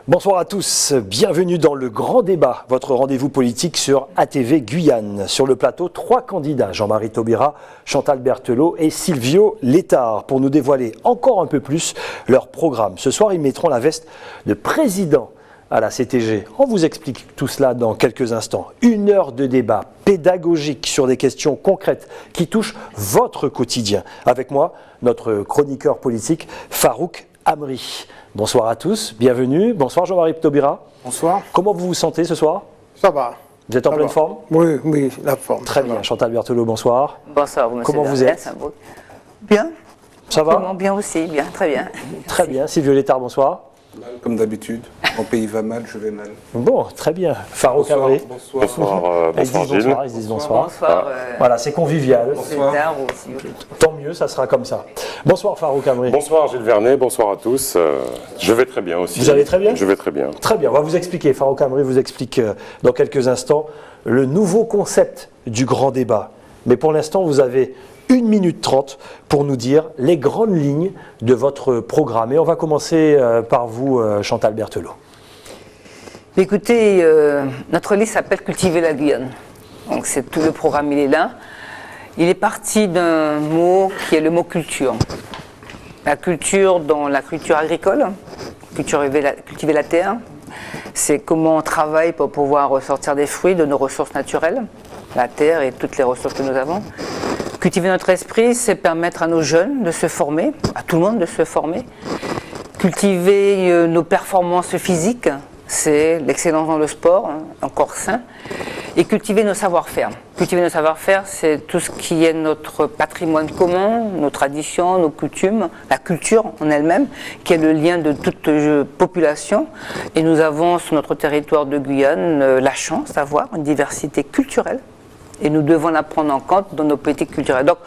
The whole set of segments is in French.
Bonsoir à tous, bienvenue dans le Grand Débat, votre rendez-vous politique sur ATV Guyane. Sur le plateau, 3 candidats, Jean-Marie Taubira, Chantal Berthelot et Silvio Létard, pour nous dévoiler encore un peu plus leur programme. Ce soir, ils mettront la veste de président à la CTG. On vous explique tout cela dans quelques instants. 1 heure de débat pédagogique sur des questions concrètes qui touchent votre quotidien. Avec moi, notre chroniqueur politique, Farouk Amri. Bonsoir à tous, bienvenue. Bonsoir Jean-Marie Taubira. Bonsoir. Comment vous vous sentez ce soir? Ça va. Vous êtes en pleine forme? Oui, la forme. Très bien. Chantal Berthelot, bonsoir. Bonsoir, monsieur. Comment vous êtes? Bien. Ça va? Vraiment bien aussi, bien, très bien. Très bien. Silvio Létard, bonsoir. Comme d'habitude, mon pays va mal, je vais mal. Bon, très bien. Farouk Amri. Bonsoir. Ils disent bonsoir. Bonsoir. Voilà, c'est convivial. Létard aussi. Tant mieux, ça sera comme ça. Bonsoir Farouk Amri. Bonsoir Gilles Vernet, bonsoir à tous. Je vais très bien aussi. Vous allez très bien? Je vais très bien. Très bien, on va vous expliquer. Farouk Amri vous explique dans quelques instants le nouveau concept du grand débat. Mais pour l'instant, vous avez 1 minute 30 pour nous dire les grandes lignes de votre programme. Et on va commencer par vous, Chantal Berthelot. Écoutez, notre liste s'appelle Cultiver la Guyane. Donc c'est tout le programme, il est là. Il est parti d'un mot qui est le mot culture. La culture dans la culture agricole, cultiver la terre. C'est comment on travaille pour pouvoir ressortir des fruits de nos ressources naturelles, la terre et toutes les ressources que nous avons. Cultiver notre esprit, c'est permettre à nos jeunes de se former, à tout le monde de se former. Cultiver nos performances physiques, c'est l'excellence dans le sport, un corps sain. Et cultiver nos savoir-faire. Cultiver nos savoir-faire, c'est tout ce qui est notre patrimoine commun, nos traditions, nos coutumes, la culture en elle-même, qui est le lien de toute population. Et nous avons sur notre territoire de Guyane la chance d'avoir une diversité culturelle. Et nous devons la prendre en compte dans nos politiques culturelles. Donc,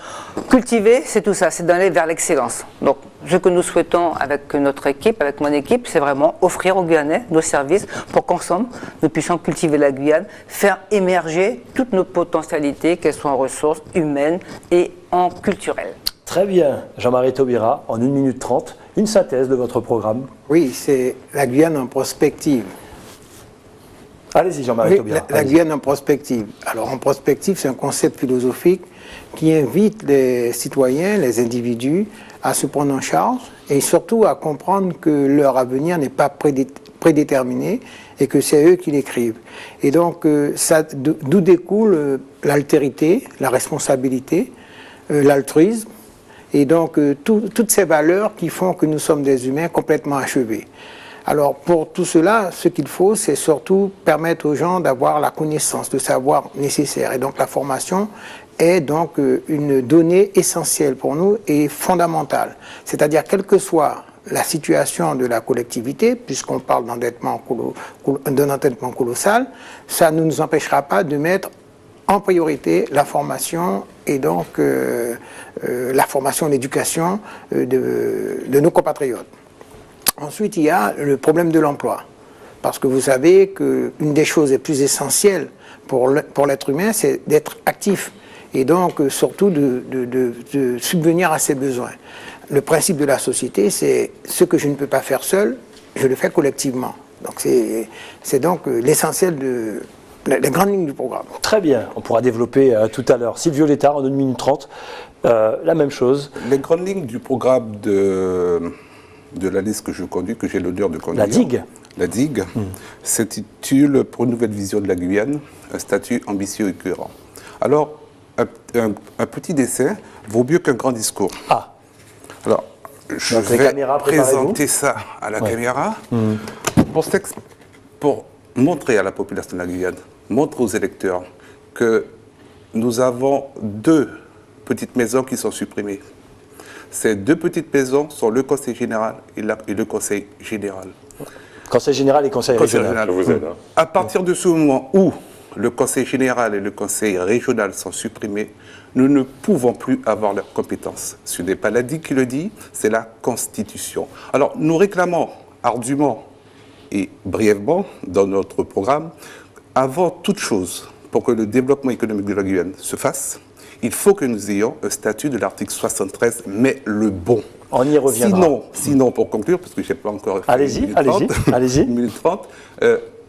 cultiver, c'est tout ça, c'est d'aller vers l'excellence. Donc, ce que nous souhaitons avec notre équipe, avec mon équipe, c'est vraiment offrir aux Guyanais nos services pour qu'ensemble, nous puissions cultiver la Guyane, faire émerger toutes nos potentialités, qu'elles soient en ressources humaines et en culturelles. Très bien. Jean-Marie Taubira, en 1 minute 30, une synthèse de votre programme. Oui, c'est la Guyane en prospective. Allez-y Jean-Marie Taubira. La Guyane en prospective. Alors en prospective, c'est un concept philosophique qui invite les citoyens, les individus à se prendre en charge et surtout à comprendre que leur avenir n'est pas prédéterminé et que c'est eux qui l'écrivent. Et donc, d'où découle l'altérité, la responsabilité, l'altruisme et donc toutes ces valeurs qui font que nous sommes des humains complètement achevés. Alors pour tout cela, ce qu'il faut, c'est surtout permettre aux gens d'avoir la connaissance, le savoir nécessaire. Et donc la formation est donc une donnée essentielle pour nous et fondamentale. C'est-à-dire quelle que soit la situation de la collectivité, puisqu'on parle d'endettement colossal, ça ne nous empêchera pas de mettre en priorité la formation et donc la formation et l'éducation de nos compatriotes. Ensuite, il y a le problème de l'emploi. Parce que vous savez qu'une des choses les plus essentielles pour l'être humain, c'est d'être actif. Et donc, surtout, de subvenir à ses besoins. Le principe de la société, c'est ce que je ne peux pas faire seul, je le fais collectivement. Donc, c'est donc l'essentiel les grandes lignes du programme. Très bien, on pourra développer tout à l'heure. Silvio Létard, en 1 minute 30, la même chose. Les grandes lignes du programme de la liste que je conduis, que j'ai l'honneur de conduire. La digue s'intitule « Pour une nouvelle vision de la Guyane, un statut ambitieux et cohérent ». Alors, un petit dessin vaut mieux qu'un grand discours. Ah. Alors, je vais présenter ça à la caméra pour montrer à la population de la Guyane, montrer aux électeurs que nous avons 2 petites maisons qui sont supprimées. Ces 2 petites maisons sont le Conseil général et le Conseil général. Conseil général et Conseil régional. Je vous aide. À partir de ce moment où le Conseil général et le Conseil régional sont supprimés, nous ne pouvons plus avoir leurs compétences. Ce n'est pas la DIC qui le dit, c'est la Constitution. Alors, nous réclamons ardument et brièvement dans notre programme, avant toute chose, pour que le développement économique de la Guyane se fasse, il faut que nous ayons un statut de l'article 73, mais le bon. On y reviendra. Sinon, pour conclure, parce que je n'ai pas encore fait Allez-y. 1 minute 30,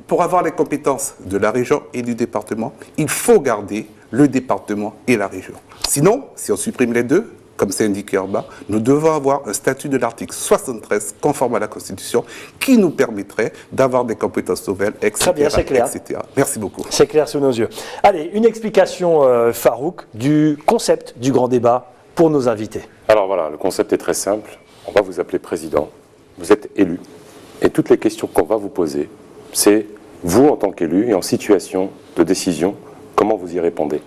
pour avoir les compétences de la région et du département, il faut garder le département et la région. Sinon, si on supprime les deux, comme c'est indiqué en bas, nous devons avoir un statut de l'article 73 conforme à la Constitution qui nous permettrait d'avoir des compétences nouvelles, etc. Très bien, c'est clair. etc. Merci beaucoup. C'est clair sous nos yeux. Allez, une explication, Farouk, du concept du grand débat pour nos invités. Alors voilà, le concept est très simple. On va vous appeler président. Vous êtes élu. Et toutes les questions qu'on va vous poser, c'est vous en tant qu'élu et en situation de décision, comment vous y répondez.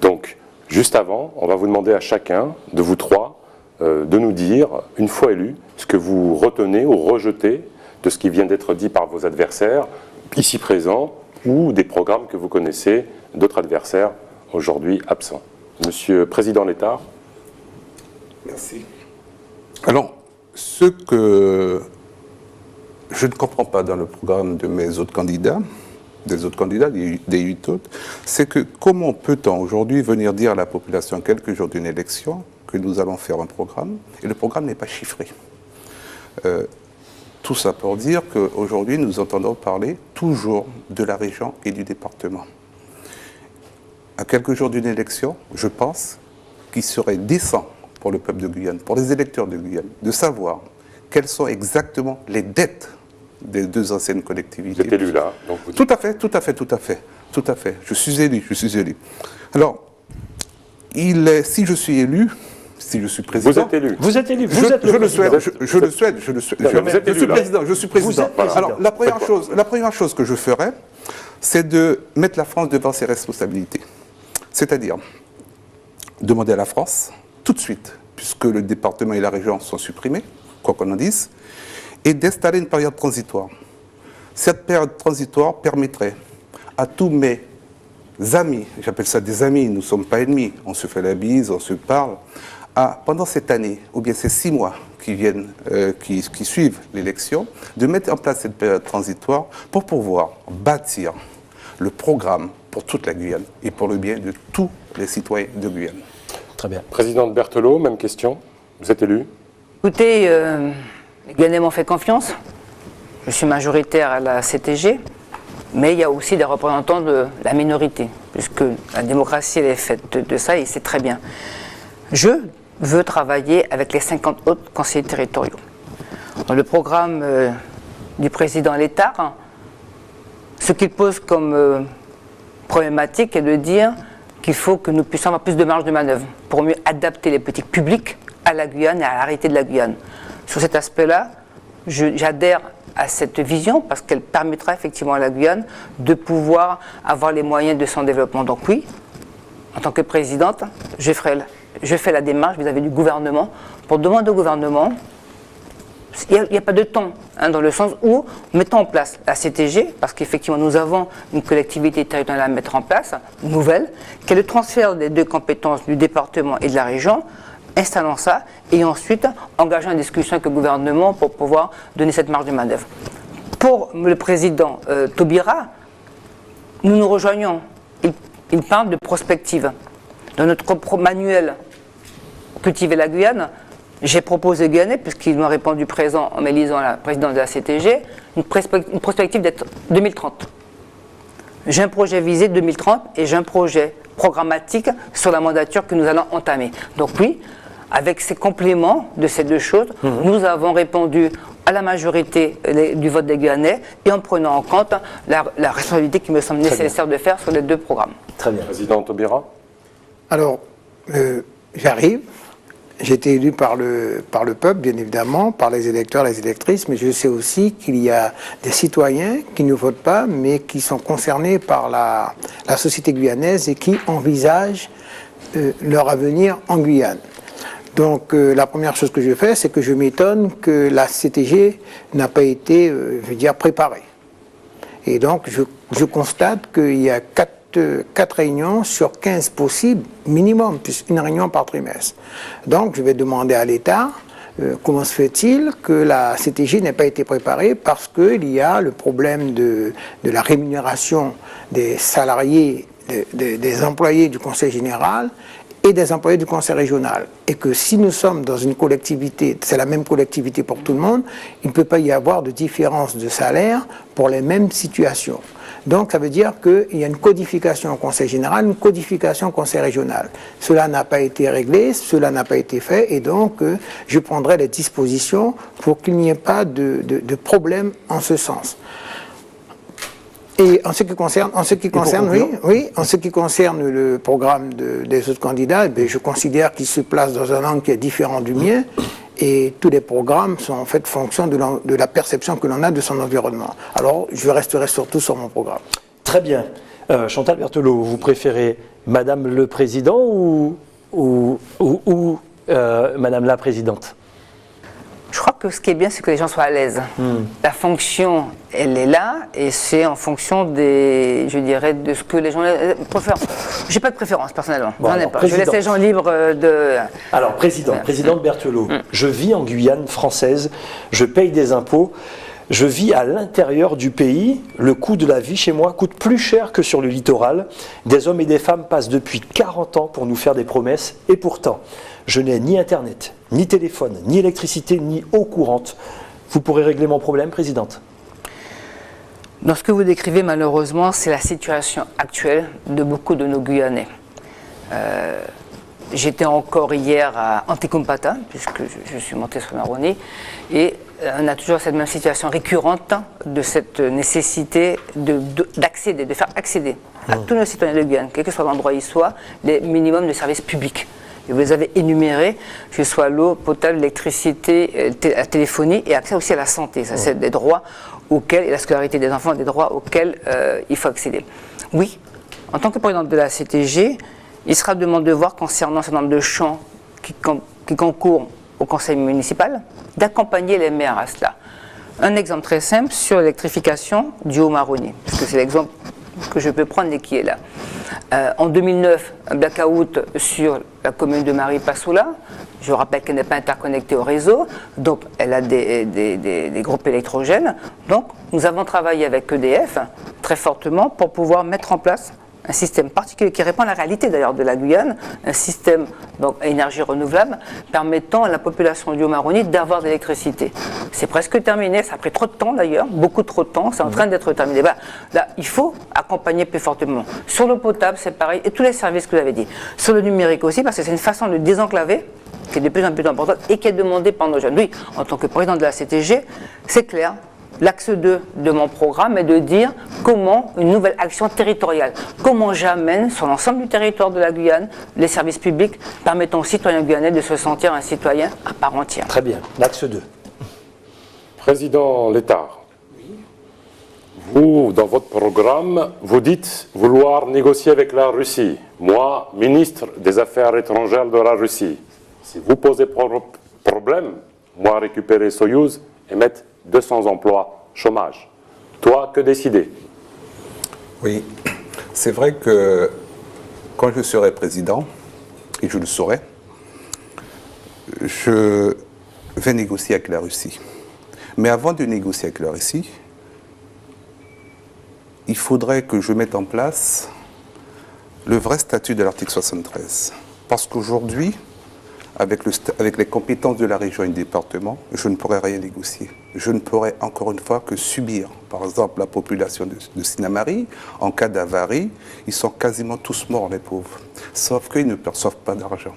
Donc, juste avant, on va vous demander à chacun de vous trois de nous dire, une fois élu, ce que vous retenez ou rejetez de ce qui vient d'être dit par vos adversaires, ici présents, ou des programmes que vous connaissez d'autres adversaires aujourd'hui absents. Monsieur Président Létard. Merci. Alors, ce que je ne comprends pas dans le programme de mes autres candidats, des 8 autres, c'est que comment peut-on aujourd'hui venir dire à la population quelques jours d'une élection que nous allons faire un programme et le programme n'est pas chiffré. Tout ça pour dire qu'aujourd'hui nous entendons parler toujours de la région et du département. À quelques jours d'une élection, je pense qu'il serait décent pour le peuple de Guyane, pour les électeurs de Guyane, de savoir quelles sont exactement les dettes des deux anciennes collectivités. Vous êtes élu là, donc vous... Tout à fait. Je suis élu. Alors, si je suis élu, si je suis président... Vous êtes élu. Vous êtes élu. Je le souhaite. Je suis président. Vous êtes président. Alors, la première chose que je ferai, c'est de mettre la France devant ses responsabilités. C'est-à-dire demander à la France, tout de suite, puisque le département et la région sont supprimés, quoi qu'on en dise, et d'installer une période transitoire. Cette période transitoire permettrait à tous mes amis, j'appelle ça des amis, nous ne sommes pas ennemis, on se fait la bise, on se parle, pendant cette année, ou bien ces 6 mois qui suivent l'élection, de mettre en place cette période transitoire pour pouvoir bâtir le programme pour toute la Guyane et pour le bien de tous les citoyens de Guyane. Très bien. Présidente Berthelot, même question. Vous êtes élu. Écoutez, les Guyanais m'ont fait confiance. Je suis majoritaire à la CTG, mais il y a aussi des représentants de la minorité, puisque la démocratie elle est faite de ça et c'est très bien. Je veux travailler avec les 50 autres conseillers territoriaux. Dans le programme du président Létard, ce qu'il pose comme problématique est de dire qu'il faut que nous puissions avoir plus de marge de manœuvre pour mieux adapter les politiques publiques à la Guyane et à la réalité de la Guyane. Sur cet aspect-là, j'adhère à cette vision parce qu'elle permettra effectivement à la Guyane de pouvoir avoir les moyens de son développement. Donc oui, en tant que présidente, je fais la démarche vis-à-vis du gouvernement pour demander au gouvernement, il n'y a pas de temps, dans le sens où, mettons en place la CTG, parce qu'effectivement nous avons une collectivité territoriale à mettre en place, nouvelle, qui est le transfert des 2 compétences du département et de la région, installons ça, et ensuite engageons une discussion avec le gouvernement pour pouvoir donner cette marge de manœuvre. Pour le président Taubira, nous nous rejoignons. Il parle de prospective. Dans notre manuel Cultiver la Guyane, j'ai proposé aux Guyanais, puisqu'ils m'ont répondu présent en m'élisant la présidente de la CTG, une prospective d'être 2030. J'ai un projet visé 2030 et j'ai un projet programmatique sur la mandature que nous allons entamer. Donc oui, avec ces compléments de ces 2 choses, nous avons répondu à la majorité du vote des Guyanais et en prenant en compte la responsabilité qui me semble nécessaire de faire sur les 2 programmes. Très bien. Président Taubira. Alors, j'arrive. J'ai été élu par le peuple, bien évidemment, par les électeurs, les électrices, mais je sais aussi qu'il y a des citoyens qui ne votent pas, mais qui sont concernés par la société guyanaise et qui envisagent leur avenir en Guyane. Donc, la première chose que je fais, c'est que je m'étonne que la CTG n'a pas été, préparée. Et donc, je constate qu'il y a 4 réunions sur 15 possibles, minimum, plus une réunion par trimestre. Donc, je vais demander à l'État comment se fait-il que la CTG n'ait pas été préparée, parce qu'il y a le problème de la rémunération des salariés, des employés du Conseil général et des employés du conseil régional. Et que si nous sommes dans une collectivité, c'est la même collectivité pour tout le monde, il ne peut pas y avoir de différence de salaire pour les mêmes situations. Donc ça veut dire qu'il y a une codification au conseil général, une codification au conseil régional. Cela n'a pas été réglé, cela n'a pas été fait, et donc je prendrai les dispositions pour qu'il n'y ait pas de problème en ce sens. Et en ce qui concerne, en ce qui concerne le programme des autres candidats, eh je considère qu'il se place dans un angle qui est différent du mien, et tous les programmes sont en fait fonction de la perception que l'on a de son environnement. Alors, je resterai surtout sur mon programme. Très bien. Chantal Berthelot, vous préférez Madame le Président ou Madame la Présidente? Je crois que ce qui est bien, c'est que les gens soient à l'aise. La fonction, elle est là, et c'est en fonction de ce que les gens préfèrent. J'ai pas de préférence, personnellement. Bon, J'en ai pas. Je laisse les gens libres de... Alors, présidente Berthelot, je vis en Guyane française, je paye des impôts, je vis à l'intérieur du pays, le coût de la vie chez moi coûte plus cher que sur le littoral. Des hommes et des femmes passent depuis 40 ans pour nous faire des promesses, et pourtant, je n'ai ni Internet, ni téléphone, ni électricité, ni eau courante. Vous pourrez régler mon problème, présidente? Dans ce que vous décrivez, malheureusement, c'est la situation actuelle de beaucoup de nos Guyanais. J'étais encore hier à Anticumpata, puisque je suis monté sur Maroni, et on a toujours cette même situation récurrente de cette nécessité d'accéder, de faire accéder à tous nos citoyens de Guyane, quel que soit l'endroit où ils soient, les minimums de services publics. Et vous les avez énumérés, que ce soit l'eau potable, l'électricité, la téléphonie et accès aussi à la santé. Ça, c'est des droits auxquels, et la scolarité des enfants, des droits auxquels il faut accéder. Oui, en tant que présidente de la CTG, il sera de mon devoir, concernant un certain nombre de champs qui concourent au conseil municipal, d'accompagner les maires à cela. Un exemple très simple sur l'électrification du Haut-Maroni, puisque c'est l'exemple que je peux prendre et qui est là. En 2009, un blackout sur la commune de Maripasoula. Je rappelle qu'elle n'est pas interconnectée au réseau, donc elle a des groupes électrogènes. Donc nous avons travaillé avec EDF très fortement pour pouvoir mettre en place un système particulier qui répond à la réalité d'ailleurs de la Guyane, un système donc à énergie renouvelable permettant à la population du Haut-Maroni d'avoir de l'électricité. C'est presque terminé, ça a pris trop de temps d'ailleurs, beaucoup trop de temps, c'est en train d'être terminé. Là, il faut accompagner plus fortement. Sur l'eau potable, c'est pareil, et tous les services que vous avez dit. Sur le numérique aussi, parce que c'est une façon de désenclaver qui est de plus en plus importante et qui est demandée par nos jeunes. Oui, en tant que président de la CTG, c'est clair. L'axe 2 de mon programme est de dire comment une nouvelle action territoriale, comment j'amène sur l'ensemble du territoire de la Guyane les services publics permettant aux citoyens guyanais de se sentir un citoyen à part entière. Très bien, l'axe 2. Président Létard, vous, dans votre programme, vous dites vouloir négocier avec la Russie. Moi, ministre des Affaires étrangères de la Russie. Si vous posez problème, moi récupérer Soyouz et mettre 200 emplois chômage. Toi, que décider? Oui, c'est vrai que quand je serai président, et je le saurai, je vais négocier avec la Russie. Mais avant de négocier avec la Russie, il faudrait que je mette en place le vrai statut de l'article 73. Parce qu'aujourd'hui, avec les compétences de la région et du département, je ne pourrais rien négocier. Je ne pourrais encore une fois que subir. Par exemple, la population de Sinamari, en cas d'avarie, ils sont quasiment tous morts, les pauvres. Sauf qu'ils ne perçoivent pas d'argent.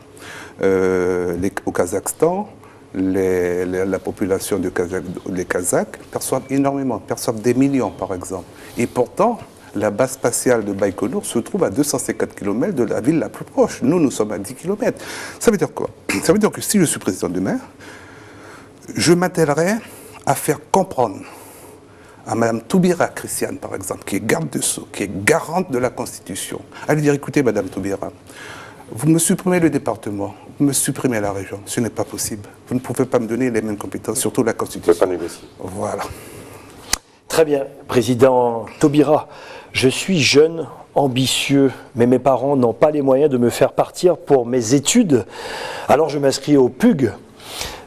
Au Kazakhstan, la population des Kazakhs perçoivent énormément, perçoivent des millions, par exemple. Et pourtant, la base spatiale de Baïkonour se trouve à 250 km de la ville la plus proche. Nous sommes à 10 km. Ça veut dire quoi? Ça veut dire que si je suis président demain, je m'attellerai à faire comprendre à Mme Toubira Christiane, par exemple, qui est garde de Sceaux, qui est garante de la Constitution, à lui dire, écoutez, Mme Toubira, vous me supprimez le département, vous me supprimez la région. Ce n'est pas possible. Vous ne pouvez pas me donner les mêmes compétences, surtout la Constitution. Vous ne pouvez pas négocier. Voilà. Très bien, Président Taubira, je suis jeune, ambitieux, mais mes parents n'ont pas les moyens de me faire partir pour mes études. Alors je m'inscris au PUG,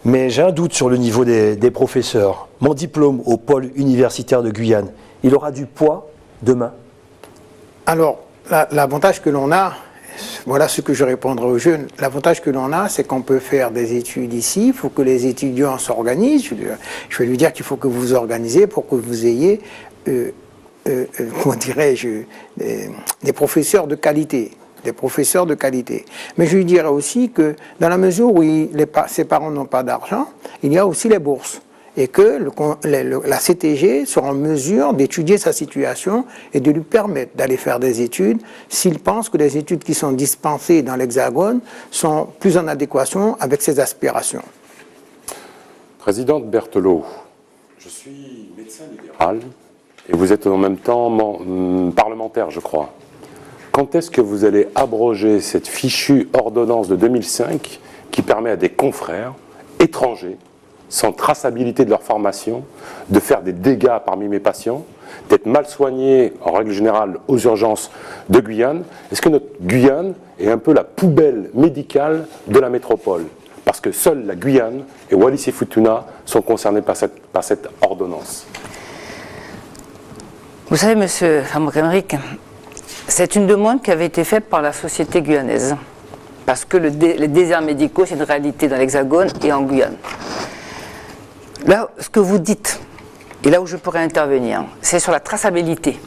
mais j'ai un doute sur le niveau des professeurs. Mon diplôme au pôle universitaire de Guyane, il aura du poids demain? Alors, l'avantage que l'on a, voilà ce que je répondrai aux jeunes. L'avantage que l'on a, c'est qu'on peut faire des études ici. Il faut que les étudiants s'organisent. Je vais lui dire qu'il faut que vous vous organisez pour que vous ayez, comment dirais-je, des professeurs de qualité. Des professeurs de qualité. Mais je lui dirais aussi que dans la mesure où ses parents n'ont pas d'argent, il y a aussi les bourses. Et que la CTG sera en mesure d'étudier sa situation et de lui permettre d'aller faire des études s'il pense que les études qui sont dispensées dans l'Hexagone sont plus en adéquation avec ses aspirations. Présidente Berthelot, je suis médecin libéral et vous êtes en même temps parlementaire, je crois. Quand est-ce que vous allez abroger cette fichue ordonnance de 2005 qui permet à des confrères étrangers sans traçabilité de leur formation, de faire des dégâts parmi mes patients, d'être mal soignés, en règle générale, aux urgences de Guyane? Est-ce que notre Guyane est un peu la poubelle médicale de la métropole? Parce que seule la Guyane et Wallis et Futuna sont concernés par cette ordonnance. Vous savez, monsieur Hamrick, c'est une demande qui avait été faite par la société guyanaise. Parce que les déserts médicaux, c'est une réalité dans l'Hexagone et en Guyane. Là, ce que vous dites, et là où je pourrais intervenir, c'est sur la traçabilité.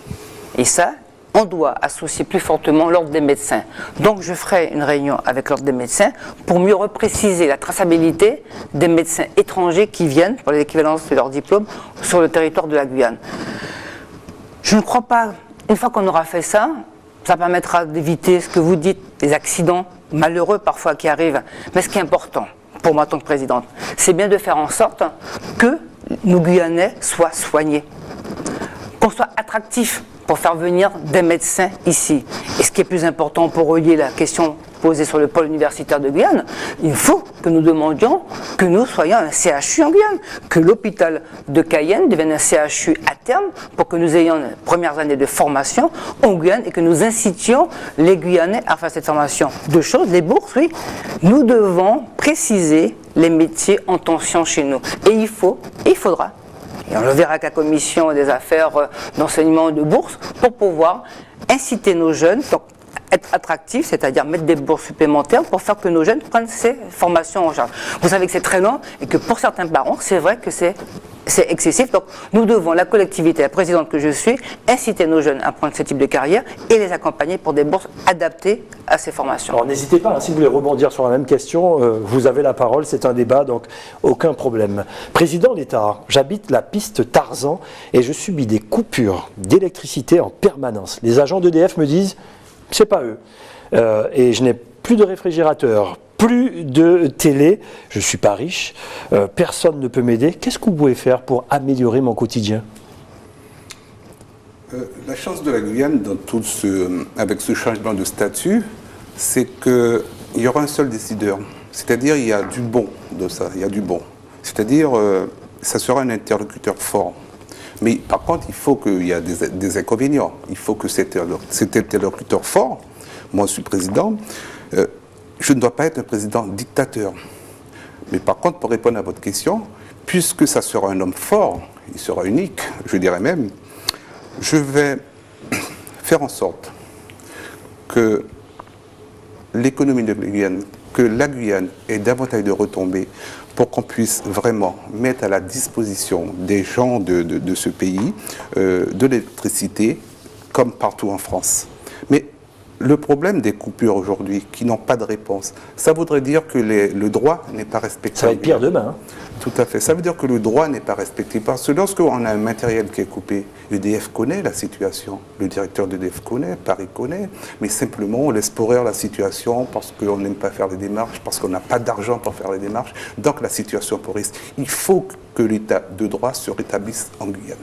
Et ça, on doit associer plus fortement l'ordre des médecins. Donc je ferai une réunion avec l'ordre des médecins pour mieux repréciser la traçabilité des médecins étrangers qui viennent, pour l'équivalence de leur diplôme, sur le territoire de la Guyane. Je ne crois pas, une fois qu'on aura fait ça, ça permettra d'éviter ce que vous dites, des accidents malheureux parfois qui arrivent. Mais ce qui est important, pour moi en tant que présidente, c'est bien de faire en sorte que nos Guyanais soient soignés, qu'on soit attractifs pour faire venir des médecins ici. Et ce qui est plus important pour relier la question posée sur le pôle universitaire de Guyane, il faut que nous demandions que nous soyons un CHU en Guyane, que l'hôpital de Cayenne devienne un CHU à terme pour que nous ayons les premières années de formation en Guyane et que nous incitions les Guyanais à faire cette formation. Deux choses, les bourses, oui. Nous devons préciser les métiers en tension chez nous. Et il faudra. Et on le verra avec la commission des affaires d'enseignement de bourse pour pouvoir inciter nos jeunes, donc être attractifs, c'est-à-dire mettre des bourses supplémentaires pour faire que nos jeunes prennent ces formations en charge. Vous savez que c'est très long et que pour certains parents, c'est vrai que c'est excessif. Donc nous devons, la collectivité, la présidente que je suis, inciter nos jeunes à prendre ce type de carrière et les accompagner pour des bourses adaptées à ces formations. Alors n'hésitez pas, si vous voulez rebondir sur la même question, vous avez la parole, c'est un débat, donc aucun problème. Président Létard, j'habite la piste Tarzan et je subis des coupures d'électricité en permanence. Les agents d'EDF me disent, c'est pas eux. Et je n'ai plus de réfrigérateur, plus de télé, je ne suis pas riche, personne ne peut m'aider. Qu'est-ce que vous pouvez faire pour améliorer mon quotidien? La chance de la Guyane avec ce changement de statut, c'est qu'il y aura un seul décideur. C'est-à-dire il y a du bon de ça, il y a du bon. C'est-à-dire ça sera un interlocuteur fort. Mais par contre, il faut qu'il y ait des inconvénients. Il faut que cet interlocuteur fort, moi je suis président, je ne dois pas être un président dictateur. Mais par contre, pour répondre à votre question, puisque ça sera un homme fort, il sera unique, je dirais même, je vais faire en sorte que l'économie de Guyane, que la Guyane ait davantage de retombées pour qu'on puisse vraiment mettre à la disposition des gens de ce pays de l'électricité comme partout en France. Mais le problème des coupures aujourd'hui qui n'ont pas de réponse, ça voudrait dire que le droit n'est pas respecté. Ça va être pire demain. Tout à fait. Ça veut dire que le droit n'est pas respecté. Parce que lorsqu'on a un matériel qui est coupé, l'EDF connaît la situation. Le directeur d'EDF connaît, Paris connaît. Mais simplement, on laisse pourrir la situation parce qu'on n'aime pas faire les démarches, parce qu'on n'a pas d'argent pour faire les démarches. Donc la situation pourrisse. Il faut que l'état de droit se rétablisse en Guyane.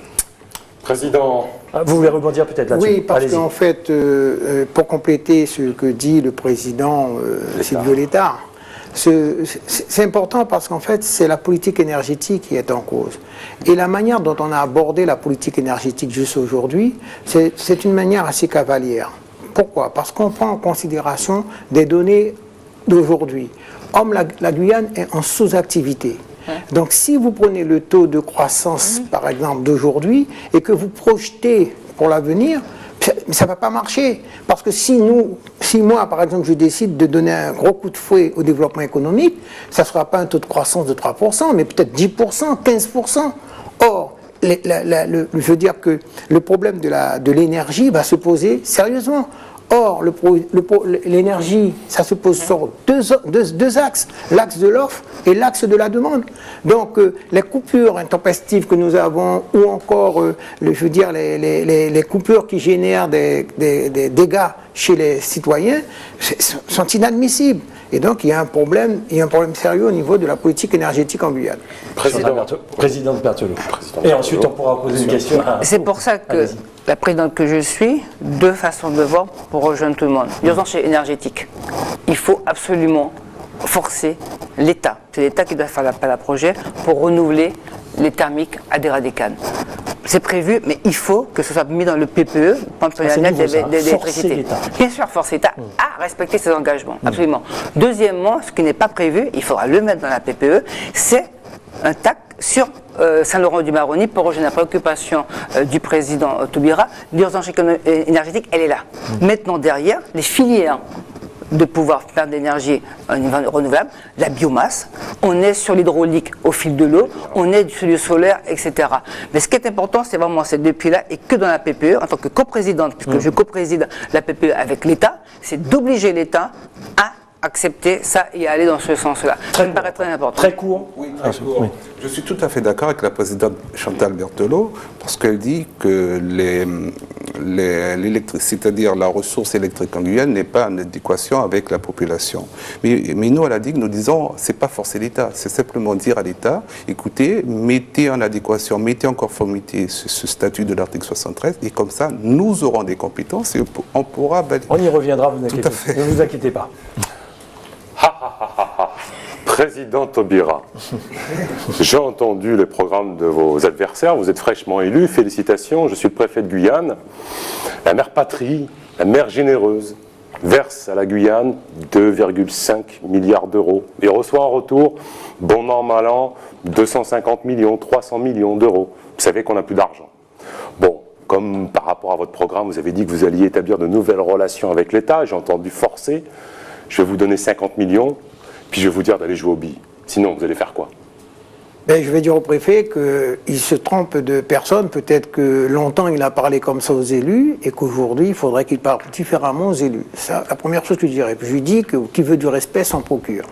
Président. Vous voulez rebondir peut-être là-dessus? Oui, parce qu'en fait, pour compléter ce que dit le président Sylvio Létard, c'est important parce qu'en fait, c'est la politique énergétique qui est en cause. Et la manière dont on a abordé la politique énergétique juste aujourd'hui, c'est une manière assez cavalière. Pourquoi? Parce qu'on prend en considération des données d'aujourd'hui. Or, la Guyane est en sous-activité. Donc si vous prenez le taux de croissance, par exemple, d'aujourd'hui, et que vous projetez pour l'avenir, Mais ça ne va pas marcher. Parce que si moi, par exemple, je décide de donner un gros coup de fouet au développement économique, ça ne sera pas un taux de croissance de 3%, mais peut-être 10%, 15%. Or, je veux dire que le problème de l'énergie va se poser sérieusement. Or, l'énergie, ça se pose sur deux axes, l'axe de l'offre et l'axe de la demande. Donc, les coupures intempestives que nous avons, ou encore, je veux dire, les coupures qui génèrent des dégâts chez les citoyens, sont inadmissibles. Et donc, il y a un problème sérieux au niveau de la politique énergétique en Guyane. Présidente Berthelot. Et ensuite, on pourra poser une question. C'est pour ça que la présidente que je suis, deux façons de voir pour rejoindre tout le monde. L'urgence énergétique. Il faut absolument forcer l'État. C'est l'État qui doit faire l'appel à projet pour renouveler les thermiques à Déradécane. C'est prévu, mais il faut que ce soit mis dans le PPE, plan pluriannuel d'électricité. Bien sûr, forcer l'État à respecter ses engagements, absolument. Deuxièmement, ce qui n'est pas prévu, il faudra le mettre dans la PPE, c'est un TAC sur Saint-Laurent-du-Maroni pour rejoindre la préoccupation du président Taubira. L'urgence énergétique, elle est là. Maintenant, derrière, les filières de pouvoir faire de l'énergie renouvelable, la biomasse, on est sur l'hydraulique au fil de l'eau, on est sur le solaire, etc. Mais ce qui est important, c'est vraiment ces deux pieds-là, et que dans la PPE, en tant que coprésidente, puisque je copréside la PPE avec l'État, c'est d'obliger l'État à accepter ça et aller dans ce sens-là. Ça me paraît très important. Très court. Oui, très court. Oui. Je suis tout à fait d'accord avec la présidente Chantal Berthelot, parce qu'elle dit que c'est-à-dire la ressource électrique en Guyane n'est pas en adéquation avec la population. Mais nous, à la DIG, nous disons, c'est pas forcer l'État, c'est simplement dire à l'État, écoutez, mettez en adéquation, mettez en conformité ce statut de l'article 73, et comme ça, nous aurons des compétences et on pourra valider. On y reviendra, ne vous inquiétez pas. Président Taubira, j'ai entendu les programmes de vos adversaires, vous êtes fraîchement élu, félicitations, je suis le préfet de Guyane. La mère patrie, la mère généreuse, verse à la Guyane 2,5 milliards d'euros et reçoit en retour, bon an, mal an, 250 millions, 300 millions d'euros. Vous savez qu'on n'a plus d'argent. Bon, comme par rapport à votre programme, vous avez dit que vous alliez établir de nouvelles relations avec l'État, j'ai entendu forcer, je vais vous donner 50 millions, puis je vais vous dire d'aller jouer aux billes. Sinon, vous allez faire quoi? Je vais dire au préfet qu'il se trompe de personne. Peut-être que longtemps il a parlé comme ça aux élus et qu'aujourd'hui il faudrait qu'il parle différemment aux élus. C'est la première chose que je dirais. Puis je lui dis que qui veut du respect s'en procure.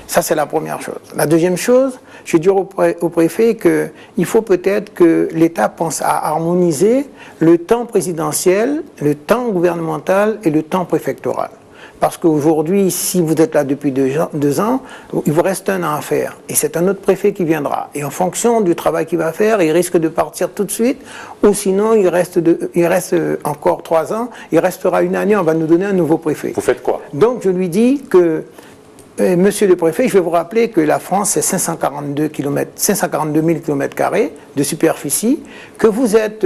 Ça, c'est la première chose. La deuxième chose, je vais dire au préfet qu'il faut peut-être que l'État pense à harmoniser le temps présidentiel, le temps gouvernemental et le temps préfectoral. Parce qu'aujourd'hui, si vous êtes là depuis 2 ans, il vous reste 1 an à faire. Et c'est un autre préfet qui viendra. Et en fonction du travail qu'il va faire, il risque de partir tout de suite. Ou sinon, il reste encore 3 ans. Il restera 1 année, on va nous donner un nouveau préfet. Vous faites quoi? Donc je lui dis que, monsieur le préfet, je vais vous rappeler que la France, c'est 542 000 km² de superficie, que vous êtes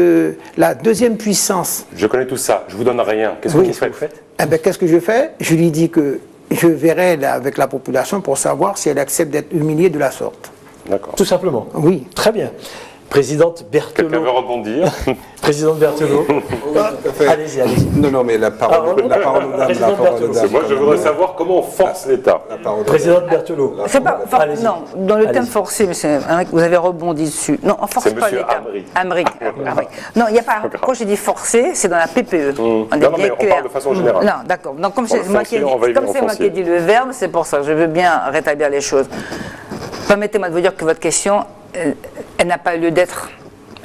la 2e puissance. Je connais tout ça, je vous donne rien. Qu'est-ce que vous faites? Qu'est-ce que je fais? Je lui dis que je verrai avec la population pour savoir si elle accepte d'être humiliée de la sorte. D'accord. Tout simplement. Oui. Très bien. Présidente Berthelot. Quelqu'un veut rebondir? Présidente Berthelot. Allez-y, allez-y. Non, mais la parole aux dames. Moi, je voudrais savoir comment on force l'État. Présidente Berthelot. C'est pas, non, dans le thème forcé, monsieur Amric, vous avez rebondi dessus. Non, on force pas l'État. Amric. Non, il n'y a pas. Quand j'ai dit forcé, c'est dans la PPE. Non, mais on parle de façon générale. Non, d'accord. Donc, comme c'est moi qui ai dit le verbe, c'est pour ça. Je veux bien rétablir les choses. Permettez-moi de vous dire que votre question, elle n'a pas lieu d'être.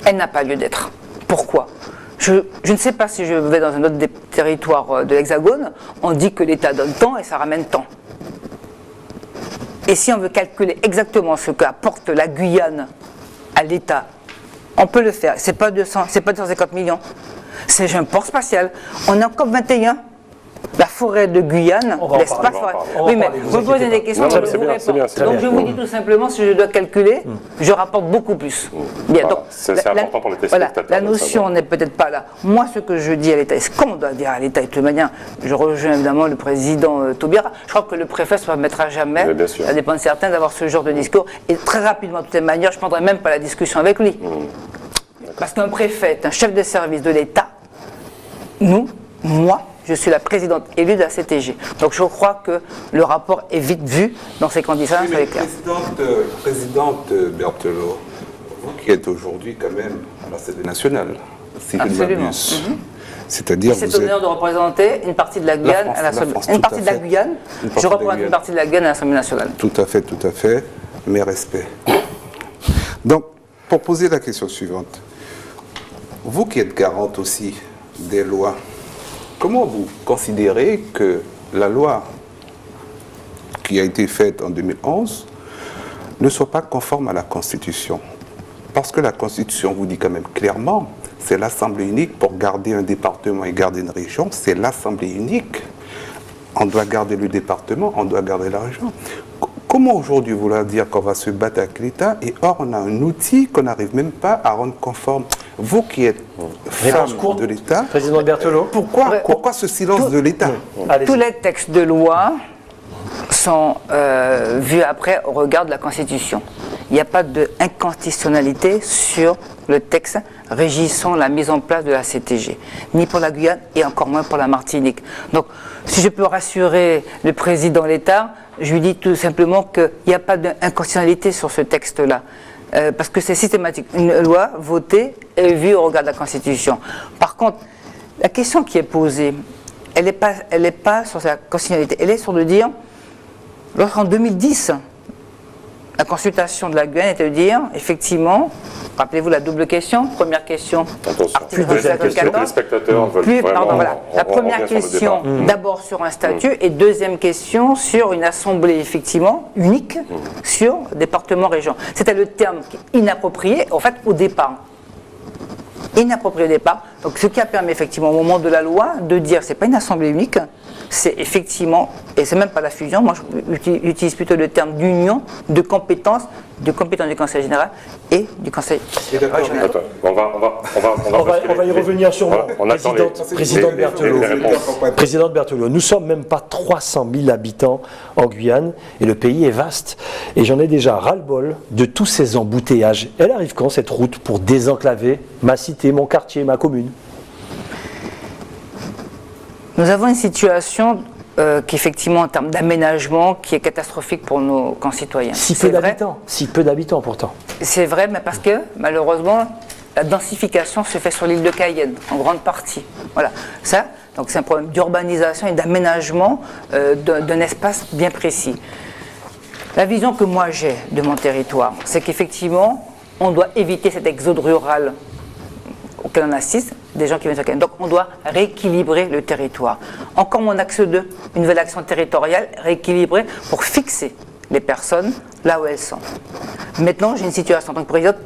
Elle n'a pas lieu d'être. Pourquoi? Je ne sais pas si je vais dans un autre territoire de l'Hexagone, on dit que l'État donne tant et ça ramène tant. Et si on veut calculer exactement ce qu'apporte la Guyane à l'État, on peut le faire. C'est pas 250 millions. C'est un port spatial. On est en COP21. La forêt de Guyane, l'espace forêt. Oui, mais vous me posez des questions, je vous réponds. Donc je vous dis tout simplement, si je dois calculer, je rapporte beaucoup plus. Bien, donc, c'est important pour les téléspectateurs. La notion n'est peut-être pas là. Moi, ce que je dis à l'État, et ce qu'on doit dire à l'État, de toute manière, je rejoins évidemment le président Taubira, je crois que le préfet ne se permettra jamais, ça dépend de certains, d'avoir ce genre de discours. Et très rapidement, de toute manière, je ne prendrai même pas la discussion avec lui. Parce qu'un préfet est un chef de service de l'État. moi, je suis la présidente élue de la CTG. Donc je crois que le rapport est vite vu dans ces conditions. Oui, mais présidente Berthelot, vous qui êtes aujourd'hui quand même à l'Assemblée nationale, si je ne m'abuse. C'est-à-dire c'est honneur de représenter une partie de la Guyane à l'Assemblée nationale. Une partie de la Guyane, je représente une partie de la Guyane à l'Assemblée nationale. Tout à fait, mes respects. Donc, pour poser la question suivante, vous qui êtes garante aussi des lois, comment vous considérez que la loi qui a été faite en 2011 ne soit pas conforme à la Constitution? Parce que la Constitution vous dit quand même clairement, c'est l'Assemblée unique pour garder un département et garder une région, c'est l'Assemblée unique. On doit garder le département, on doit garder la région. Comment aujourd'hui vouloir dire qu'on va se battre avec l'État et or on a un outil qu'on n'arrive même pas à rendre conforme? Vous qui êtes femme de l'État, Président Berthelot. pourquoi ce silence de l'État? Tous les textes de loi sont vus après au regard de la Constitution. Il n'y a pas d'inconstitutionnalité sur le texte régissant la mise en place de la CTG, ni pour la Guyane et encore moins pour la Martinique. Donc, si je peux rassurer le président de l'État, je lui dis tout simplement qu'il n'y a pas d'inconstitutionnalité sur ce texte-là. Parce que c'est systématique. Une loi votée est vue au regard de la Constitution. Par contre, la question qui est posée, elle n'est pas sur la constitutionnalité. Elle est sur de dire, lorsqu'en 2010, la consultation de la Guyane était de dire, effectivement, rappelez-vous la double question. Première question, article 54. Les spectateurs veulent la première question, d'abord sur un statut, et deuxième question sur une assemblée, effectivement, unique, sur département-région. C'était le terme inapproprié, en fait, au départ. Inapproprié au départ. Donc, ce qui a permis, effectivement, au moment de la loi, de dire c'est pas une assemblée unique, c'est effectivement, et c'est même pas la fusion, moi j'utilise plutôt le terme d'union de compétences du Conseil général et du Conseil régional. On va y revenir sûrement. Présidente Berthelot. Présidente Berthelot, nous sommes même pas 300 000 habitants en Guyane et le pays est vaste. Et j'en ai déjà ras-le-bol de tous ces embouteillages. Elle arrive quand cette route pour désenclaver ma cité, mon quartier, ma commune? Nous avons une situation qui, effectivement, en termes d'aménagement, qui est catastrophique pour nos concitoyens. Si peu d'habitants pourtant. C'est vrai, mais parce que, malheureusement, la densification se fait sur l'île de Cayenne, en grande partie. Voilà. Ça, donc c'est un problème d'urbanisation et d'aménagement d'un espace bien précis. La vision que moi j'ai de mon territoire, c'est qu'effectivement, on doit éviter cet exode rural auquel on assiste, des gens qui viennent sur Cayenne. Donc on doit rééquilibrer le territoire. Encore mon axe 2, une nouvelle action territoriale rééquilibrée pour fixer les personnes là où elles sont. Maintenant, j'ai une situation en tant que présidente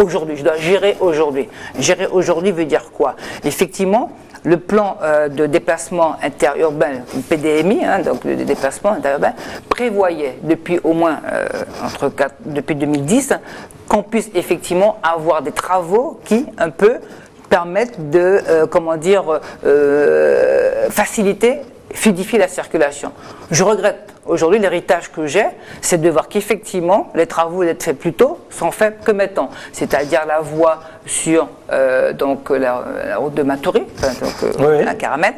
aujourd'hui, je dois gérer aujourd'hui. Gérer aujourd'hui veut dire quoi? Effectivement, le plan de déplacement interurbain, PDMI, donc le déplacement interurbain, prévoyait depuis au moins depuis 2010 qu'on puisse effectivement avoir des travaux qui un peu permettent de faciliter, fluidifier la circulation. Je regrette aujourd'hui l'héritage que j'ai, c'est de voir qu'effectivement les travaux d'être faits plus tôt sont faits que maintenant, c'est-à-dire la voie sur la route de Matoury, à Caramel.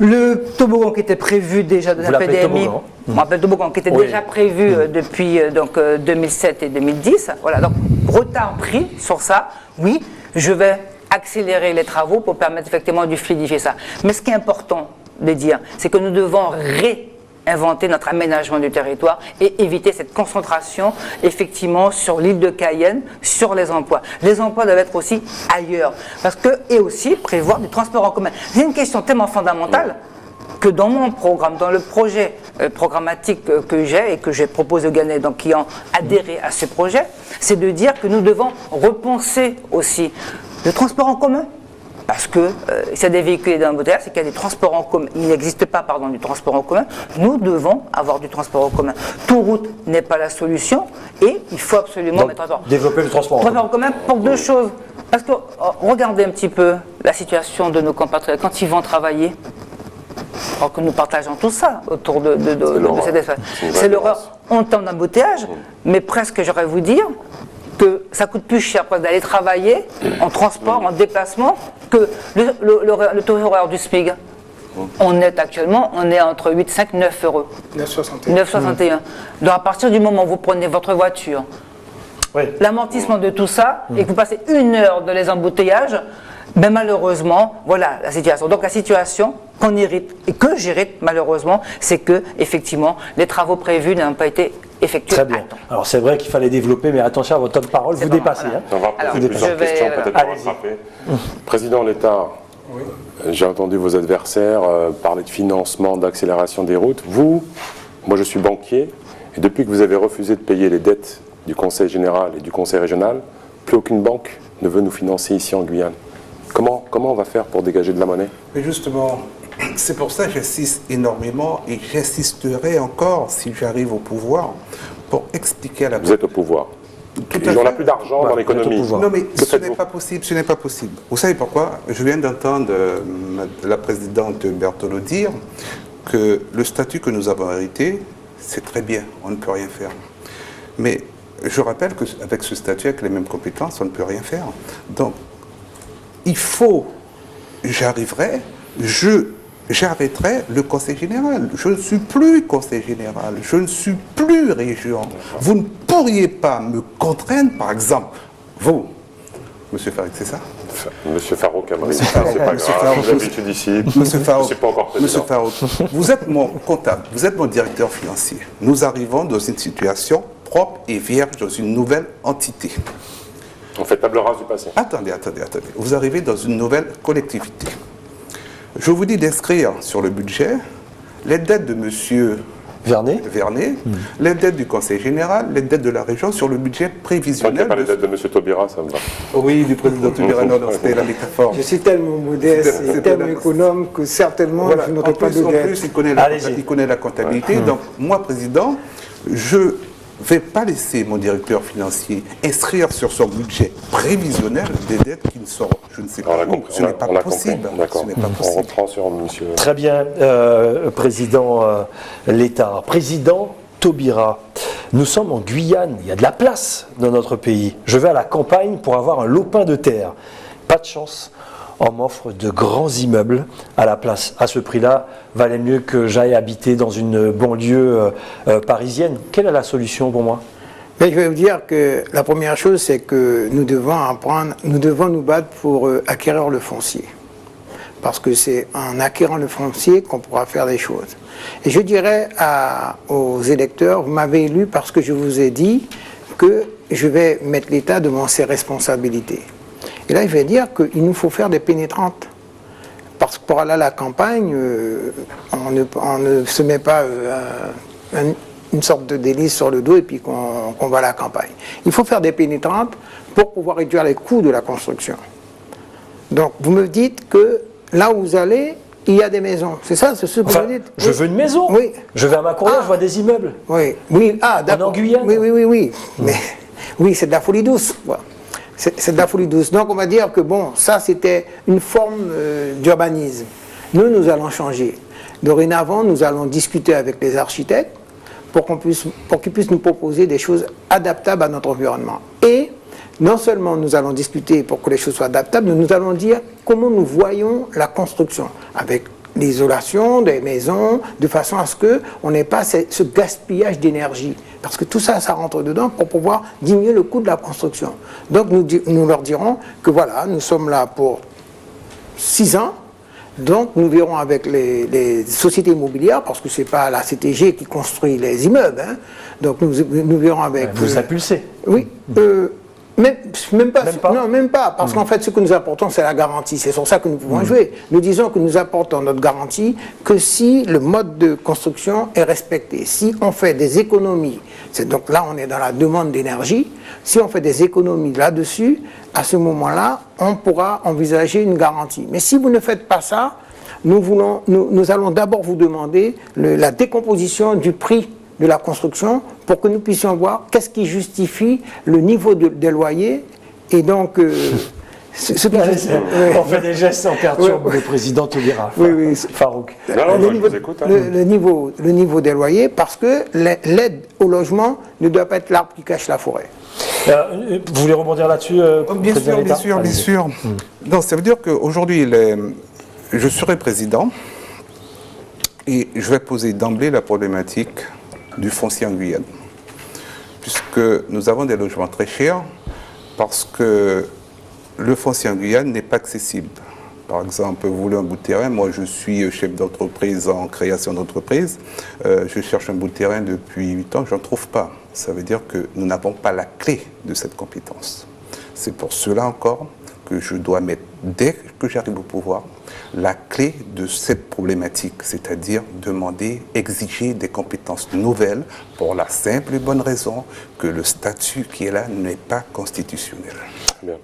Le toboggan qui était prévu déjà de la PDMI, on rappelle le toboggan qui était déjà prévu depuis 2007 et 2010. Voilà, donc retard pris sur ça. Oui, je vais accélérer les travaux pour permettre effectivement de fluidifier ça. Mais ce qui est important de dire, c'est que nous devons réinventer notre aménagement du territoire et éviter cette concentration effectivement sur l'île de Cayenne, sur les emplois. Les emplois doivent être aussi ailleurs et aussi prévoir du transport en commun. C'est une question tellement fondamentale que dans mon programme, dans le projet programmatique que j'ai et que j'ai proposé aux Guyanais, donc qui ont adhéré à ce projet, c'est de dire que nous devons repenser aussi le transport en commun. Parce que s'il y a des véhicules dans l'embouteillage, c'est qu'il y a des transports en commun. Il n'existe pas, du transport en commun. Nous devons avoir du transport en commun. Tout route n'est pas la solution et il faut absolument développer le transport en commun pour deux choses. Parce que regardez un petit peu la situation de nos compatriotes quand ils vont travailler. Alors que nous partageons tout ça autour de cet espace. C'est l'horreur en termes d'embouteillage, mais presque, j'aurais vous dire, que ça coûte plus cher d'aller travailler en transport, en déplacement, que le taux horaire du SMIC. On est entre 8,5 et 9 euros. 9,61. Donc à partir du moment où vous prenez votre voiture, l'amortissement de tout ça, et que vous passez 1 heure dans les embouteillages, ben malheureusement, voilà la situation. Donc la situation qu'on irrite, et que j'irrite malheureusement, c'est que effectivement les travaux prévus n'ont pas été effectués. Très bien. Alors c'est vrai qu'il fallait développer, mais attention à votre temps de parole, vous dépassez. Voilà. On va poser plusieurs questions, peut-être pour rattraper. Président Létard, j'ai entendu vos adversaires parler de financement, d'accélération des routes. Vous, moi je suis banquier, et depuis que vous avez refusé de payer les dettes du Conseil général et du Conseil régional, plus aucune banque ne veut nous financer ici en Guyane. Comment on va faire pour dégager de la monnaie? Mais justement, c'est pour ça que j'insiste énormément et j'insisterai encore, si j'arrive au pouvoir, pour expliquer à la... Vous êtes au pouvoir. Et on n'a plus d'argent dans l'économie. Non, mais ce n'est pas possible, ce n'est pas possible. Vous savez pourquoi? Je viens d'entendre la présidente Berthelot dire que le statut que nous avons hérité, c'est très bien, on ne peut rien faire. Mais je rappelle qu'avec ce statut, avec les mêmes compétences, on ne peut rien faire. Donc, il faut, j'arriverai, j'arrêterai le Conseil général. Je ne suis plus Conseil général, je ne suis plus région. Vous ne pourriez pas me contraindre, par exemple, vous, Monsieur Farouk, c'est ça? Monsieur Farouk, c'est pas grave, j'ai l'habitude ici. Monsieur Farouk, je ne suis pas encore président. Monsieur Farouk, vous êtes mon comptable, vous êtes mon directeur financier. Nous arrivons dans une situation propre et vierge, dans une nouvelle entité. On fait table rase du passé. Attendez. Vous arrivez dans une nouvelle collectivité. Je vous dis d'inscrire sur le budget les dettes de M. Vernet, les dettes du Conseil général, les dettes de la région sur le budget prévisionnel. Tant qu'il n'y a pas les dettes de M. Taubira, ça me va. Oui, du président Taubira, non, c'était la métaphore. Je suis tellement modeste et tellement économe que certainement voilà. je n'aurai pas de En dette. plus, il connaît la comptabilité. Donc, moi, président, je ne vais pas laisser mon directeur financier inscrire sur son budget prévisionnel des dettes qui ne sont, je ne sais pas, ce n'est pas possible. D'accord. On reprend sur monsieur... Très bien, Président Létard. Président Taubira, nous sommes en Guyane, il y a de la place dans notre pays. Je vais à la campagne pour avoir un lopin de terre. Pas de chance, on m'offre de grands immeubles à la place. À ce prix-là, valait mieux que j'aille habiter dans une banlieue parisienne. Quelle est la solution pour moi? Mais je vais vous dire que la première chose, c'est que nous devons nous battre pour acquérir le foncier. Parce que c'est en acquérant le foncier qu'on pourra faire des choses. Et je dirais aux électeurs, vous m'avez élu parce que je vous ai dit que je vais mettre l'État devant ses responsabilités. Et là, je vais dire qu'il nous faut faire des pénétrantes. Parce que pour aller à la campagne, on ne se met pas une sorte de délice sur le dos et puis qu'on va à la campagne. Il faut faire des pénétrantes pour pouvoir réduire les coûts de la construction. Donc, vous me dites que là où vous allez, il y a des maisons. C'est ça, c'est ce que vous dites? Je veux une maison. Oui. Je vais à Macoria, je vois des immeubles. Oui. D'accord. En Guyane. Oui. Mais oui, c'est de la folie douce. Voilà. C'est de la folie douce. Donc on va dire que bon, ça c'était une forme d'urbanisme. Nous allons changer. Dorénavant, nous allons discuter avec les architectes pour qu'ils puissent nous proposer des choses adaptables à notre environnement. Et non seulement nous allons discuter pour que les choses soient adaptables, mais nous allons dire comment nous voyons la construction avec l'isolation des maisons, de façon à ce qu'on n'ait pas ce gaspillage d'énergie. Parce que tout ça, ça rentre dedans pour pouvoir diminuer le coût de la construction. Donc nous leur dirons que voilà, nous sommes là pour 6 ans. Donc nous verrons avec les sociétés immobilières, parce que ce n'est pas la CTG qui construit les immeubles. Hein. Donc nous verrons avec... Vous impulsez. Oui. Même pas. Non, même pas. Parce qu'en fait, ce que nous apportons, c'est la garantie. C'est sur ça que nous pouvons jouer. Nous disons que nous apportons notre garantie que si le mode de construction est respecté, si on fait des économies, donc là, on est dans la demande d'énergie, si on fait des économies là-dessus, à ce moment-là, on pourra envisager une garantie. Mais si vous ne faites pas ça, nous allons d'abord vous demander la décomposition du prix de la construction pour que nous puissions voir qu'est-ce qui justifie le niveau des loyers et donc on fait des gestes en perturbe le président Taubira. Oui, Farouk. Le niveau des loyers, parce que l'aide au logement ne doit pas être l'arbre qui cache la forêt. Vous voulez rebondir là-dessus, Bien Président sûr, Létard? bien sûr, bien Allez-y. sûr. Donc, ça veut dire qu'aujourd'hui, je serai président et je vais poser d'emblée la problématique du foncier en Guyane. Puisque nous avons des logements très chers, parce que le foncier en Guyane n'est pas accessible. Par exemple, vous voulez un bout de terrain, moi je suis chef d'entreprise en création d'entreprise, je cherche un bout de terrain depuis 8 ans, je n'en trouve pas. Ça veut dire que nous n'avons pas la clé de cette compétence. C'est pour cela encore que je dois mettre, dès que j'arrive au pouvoir, la clé de cette problématique, c'est-à-dire demander, exiger des compétences nouvelles pour la simple et bonne raison que le statut qui est là n'est pas constitutionnel. Bien.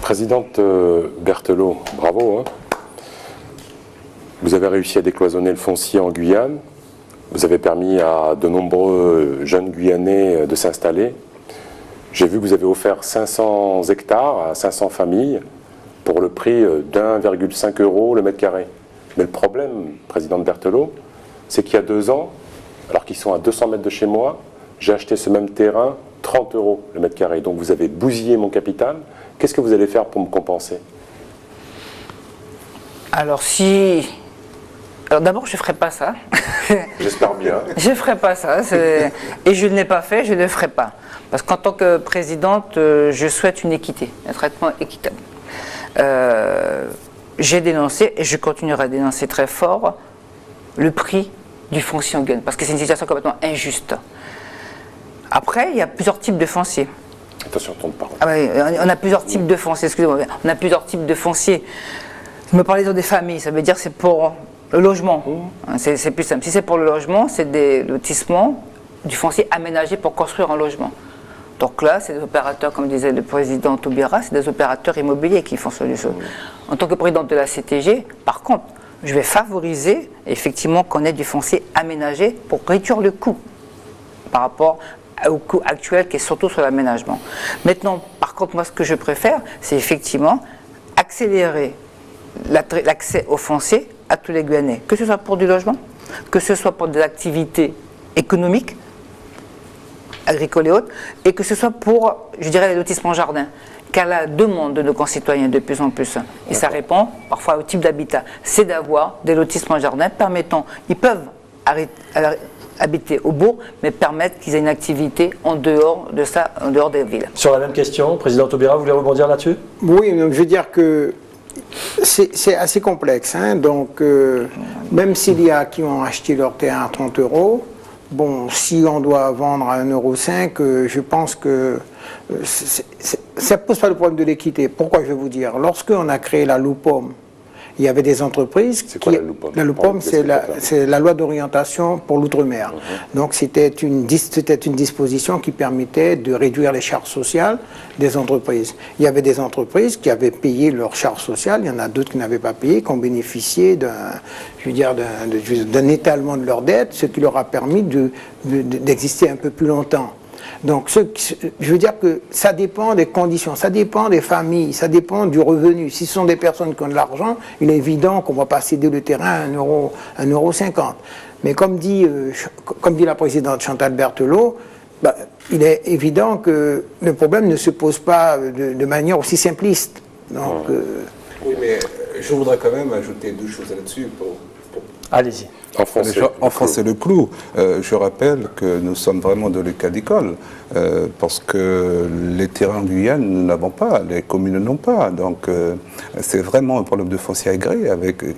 Présidente Berthelot, bravo. Vous avez réussi à décloisonner le foncier en Guyane. Vous avez permis à de nombreux jeunes Guyanais de s'installer. J'ai vu que vous avez offert 500 hectares à 500 familles pour le prix d'1,5 € le mètre carré. Mais le problème, présidente Berthelot, c'est qu'il y a 2 ans, alors qu'ils sont à 200 mètres de chez moi, j'ai acheté ce même terrain 30 € le mètre carré. Donc vous avez bousillé mon capital. Qu'est-ce que vous allez faire pour me compenser? Alors d'abord, je ne ferai pas ça. J'espère bien. Je ne ferai pas ça. Et je ne l'ai pas fait, je ne le ferai pas. Parce qu'en tant que présidente, je souhaite une équité, un traitement équitable. J'ai dénoncé, et je continuerai à dénoncer très fort, le prix du foncier en Guyane. Parce que c'est une situation complètement injuste. Après, il y a plusieurs types de fonciers. Attention, ton parole. Ah oui, on a plusieurs types de fonciers, excusez-moi. On a plusieurs types de fonciers. Je me parlais des familles, ça veut dire que c'est pour le logement. C'est plus simple. Si c'est pour le logement, c'est des lotissements, du foncier aménagé pour construire un logement. Donc là, c'est des opérateurs, comme disait le président Taubira, c'est des opérateurs immobiliers qui font ce chose. En tant que présidente de la CTG, par contre, je vais favoriser effectivement qu'on ait du foncier aménagé pour réduire le coût par rapport au coût actuel qui est surtout sur l'aménagement. Maintenant, par contre, moi, ce que je préfère, c'est effectivement accélérer l'accès au foncier à tous les Guyanais, que ce soit pour du logement, que ce soit pour des activités économiques, agricoles et autres, et que ce soit pour, je dirais, les lotissements jardins, car la demande de nos concitoyens de plus en plus, et ça répond parfois au type d'habitat, c'est d'avoir des lotissements jardins permettant, ils peuvent habiter au bourg, mais permettre qu'ils aient une activité en dehors de ça, en dehors des villes. Sur la même question, Président Taubira, vous voulez rebondir là-dessus? Oui, donc je veux dire que c'est assez complexe. Donc, même s'il y a qui ont acheté leur terrain à 30 €, bon, si on doit vendre à 1,5 €, je pense que ça ne pose pas le problème de l'équité. Pourquoi je vais vous dire? Lorsqu'on a créé la LUPOM, il y avait des entreprises. C'est quoi la LUPOM? La LUPOM, c'est la loi d'orientation pour l'outre-mer. Donc c'était une disposition qui permettait de réduire les charges sociales des entreprises. Il y avait des entreprises qui avaient payé leurs charges sociales, il y en a d'autres qui n'avaient pas payé, qui ont bénéficié d'un étalement de leurs dettes, ce qui leur a permis d'exister un peu plus longtemps. Donc, je veux dire que ça dépend des conditions, ça dépend des familles, ça dépend du revenu. Si ce sont des personnes qui ont de l'argent, il est évident qu'on ne va pas céder le terrain à 1,50 €. Mais comme dit la présidente Chantal Berthelot, il est évident que le problème ne se pose pas de manière aussi simpliste. Donc, Oui, mais je voudrais quand même ajouter 2 choses là-dessus Allez-y. Enfoncer le clou. Je rappelle que nous sommes vraiment de l'école d'école, parce que les terrains en Guyane, nous n'avons pas, les communes n'ont pas. Donc, c'est vraiment un problème de foncier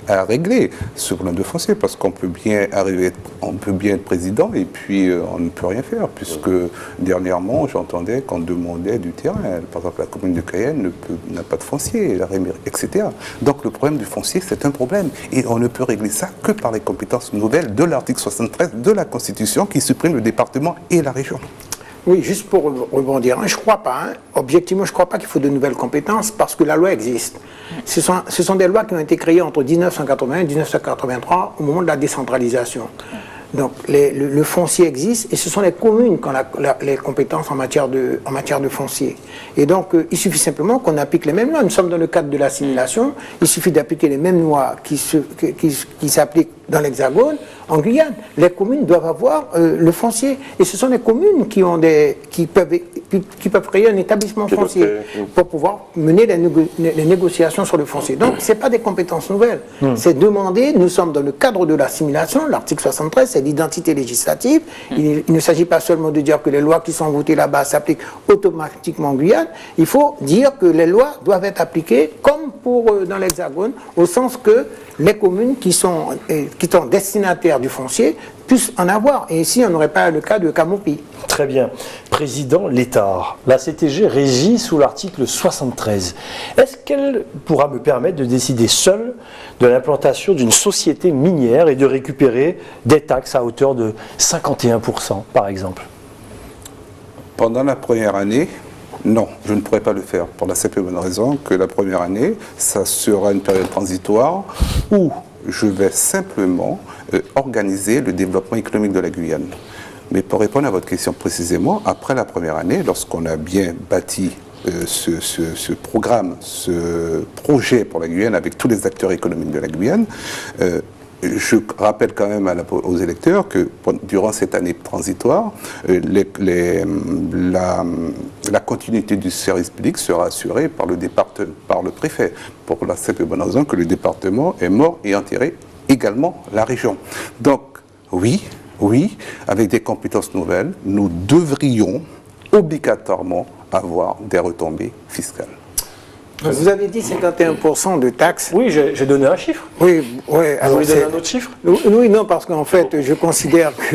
à régler, ce problème de foncier, parce qu'on peut bien être président et puis on ne peut rien faire, puisque dernièrement, j'entendais qu'on demandait du terrain. Par exemple, la commune de Cayenne n'a pas de foncier, etc. Donc, le problème du foncier, c'est un problème. Et on ne peut régler ça que par les compétences nouvelles de l'article 73 de la Constitution qui supprime le département et la région. Oui, juste pour rebondir, je ne crois pas, objectivement, je ne crois pas qu'il faut de nouvelles compétences parce que la loi existe. Ce sont des lois qui ont été créées entre 1981 et 1983 au moment de la décentralisation. Donc le foncier existe et ce sont les communes qui ont les compétences en matière de foncier. Et donc il suffit simplement qu'on applique les mêmes lois. Nous sommes dans le cadre de l'assimilation, il suffit d'appliquer les mêmes lois qui s'appliquent dans l'Hexagone en Guyane. Les communes doivent avoir le foncier. Et ce sont les communes qui peuvent créer un établissement foncier pour pouvoir mener les négociations sur le foncier. Donc, ce n'est pas des compétences nouvelles. C'est demander, nous sommes dans le cadre de l'assimilation, l'article 73, c'est l'identité législative. Il ne s'agit pas seulement de dire que les lois qui sont votées là-bas s'appliquent automatiquement en Guyane. Il faut dire que les lois doivent être appliquées comme dans l'Hexagone, au sens que les communes qui sont destinataires du foncier puissent en avoir. Et ici, on n'aurait pas le cas de Camopi. Très bien. Président Létard, la CTG régit sous l'article 73. Est-ce qu'elle pourra me permettre de décider seule de l'implantation d'une société minière et de récupérer des taxes à hauteur de 51%, par exemple? Pendant la première année, non, je ne pourrais pas le faire, pour la simple et bonne raison que la première année, ça sera une période transitoire où je vais simplement organiser le développement économique de la Guyane. Mais pour répondre à votre question précisément, après la première année, lorsqu'on a bien bâti ce programme, ce projet pour la Guyane avec tous les acteurs économiques de la Guyane, je rappelle quand même aux électeurs que durant cette année transitoire, la continuité du service public sera assurée par le préfet, pour la simple et bonne raison que le département est mort et enterré également la région. Donc oui, avec des compétences nouvelles, nous devrions obligatoirement avoir des retombées fiscales. Vous avez dit 51% de taxes. Oui, j'ai donné un chiffre. Oui. Alors, vous donnez un autre chiffre? Oui, non, parce qu'en fait, je considère que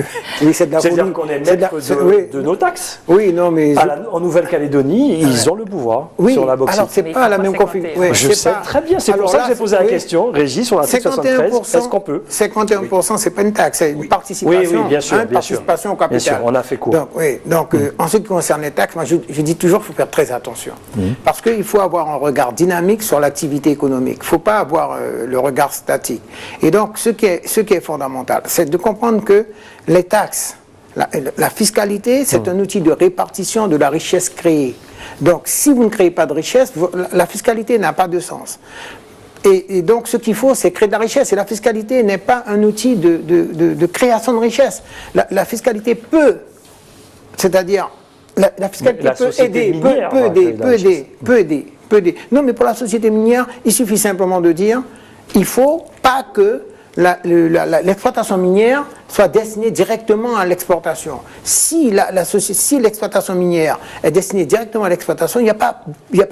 c'est de la C'est-à-dire qu'on est maître de nos taxes. Oui, non, mais en Nouvelle-Calédonie, ils ont le pouvoir sur la bauxite. Alors, c'est pas la même configuration. Je sais très bien, c'est pour ça que j'ai posé la question. Régie sur l'article 73, est-ce qu'on peut? 51%, c'est pas une taxe, c'est une participation. Oui, bien sûr. Participation au capital. Bien sûr, on a fait court. Donc, en ce qui concerne les taxes, moi, je dis toujours qu'il faut faire très attention. Parce qu'il faut avoir un regard dynamique sur l'activité économique. Il ne faut pas avoir le regard statique. Et donc, ce qui est fondamental, c'est de comprendre que les taxes, la fiscalité, c'est un outil de répartition de la richesse créée. Donc, si vous ne créez pas de richesse, la fiscalité n'a pas de sens. Et donc, ce qu'il faut, c'est créer de la richesse. Et la fiscalité n'est pas un outil de création de richesse. La fiscalité peut, c'est-à-dire, la fiscalité peut aider. Non, mais pour la société minière, il suffit simplement de dire, il ne faut pas que l'exploitation minière soit destinée directement à l'exportation. Si l'exploitation minière est destinée directement à l'exploitation, il n'y a pas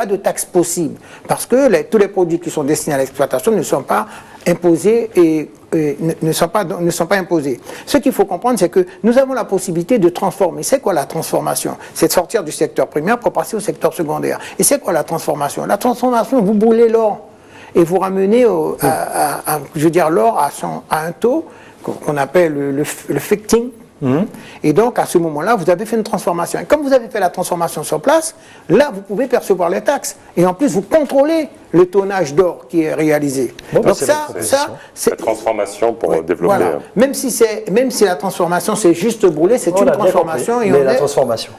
de taxe possible. Parce que tous les produits qui sont destinés à l'exploitation ne sont pas imposés et ne sont pas imposés. Ce qu'il faut comprendre, c'est que nous avons la possibilité de transformer. C'est quoi la transformation? C'est de sortir du secteur primaire pour passer au secteur secondaire. Et c'est quoi la transformation? La transformation, vous brûlez l'or et vous ramenez l'or à un taux qu'on appelle le fecting. Et donc, à ce moment-là, vous avez fait une transformation. Et comme vous avez fait la transformation sur place, là, vous pouvez percevoir les taxes. Et en plus, vous contrôlez le tonnage d'or qui est réalisé. Donc c'est la transformation pour développer. Voilà. Même si la transformation, c'est juste brûler, c'est une transformation. Et la transformation.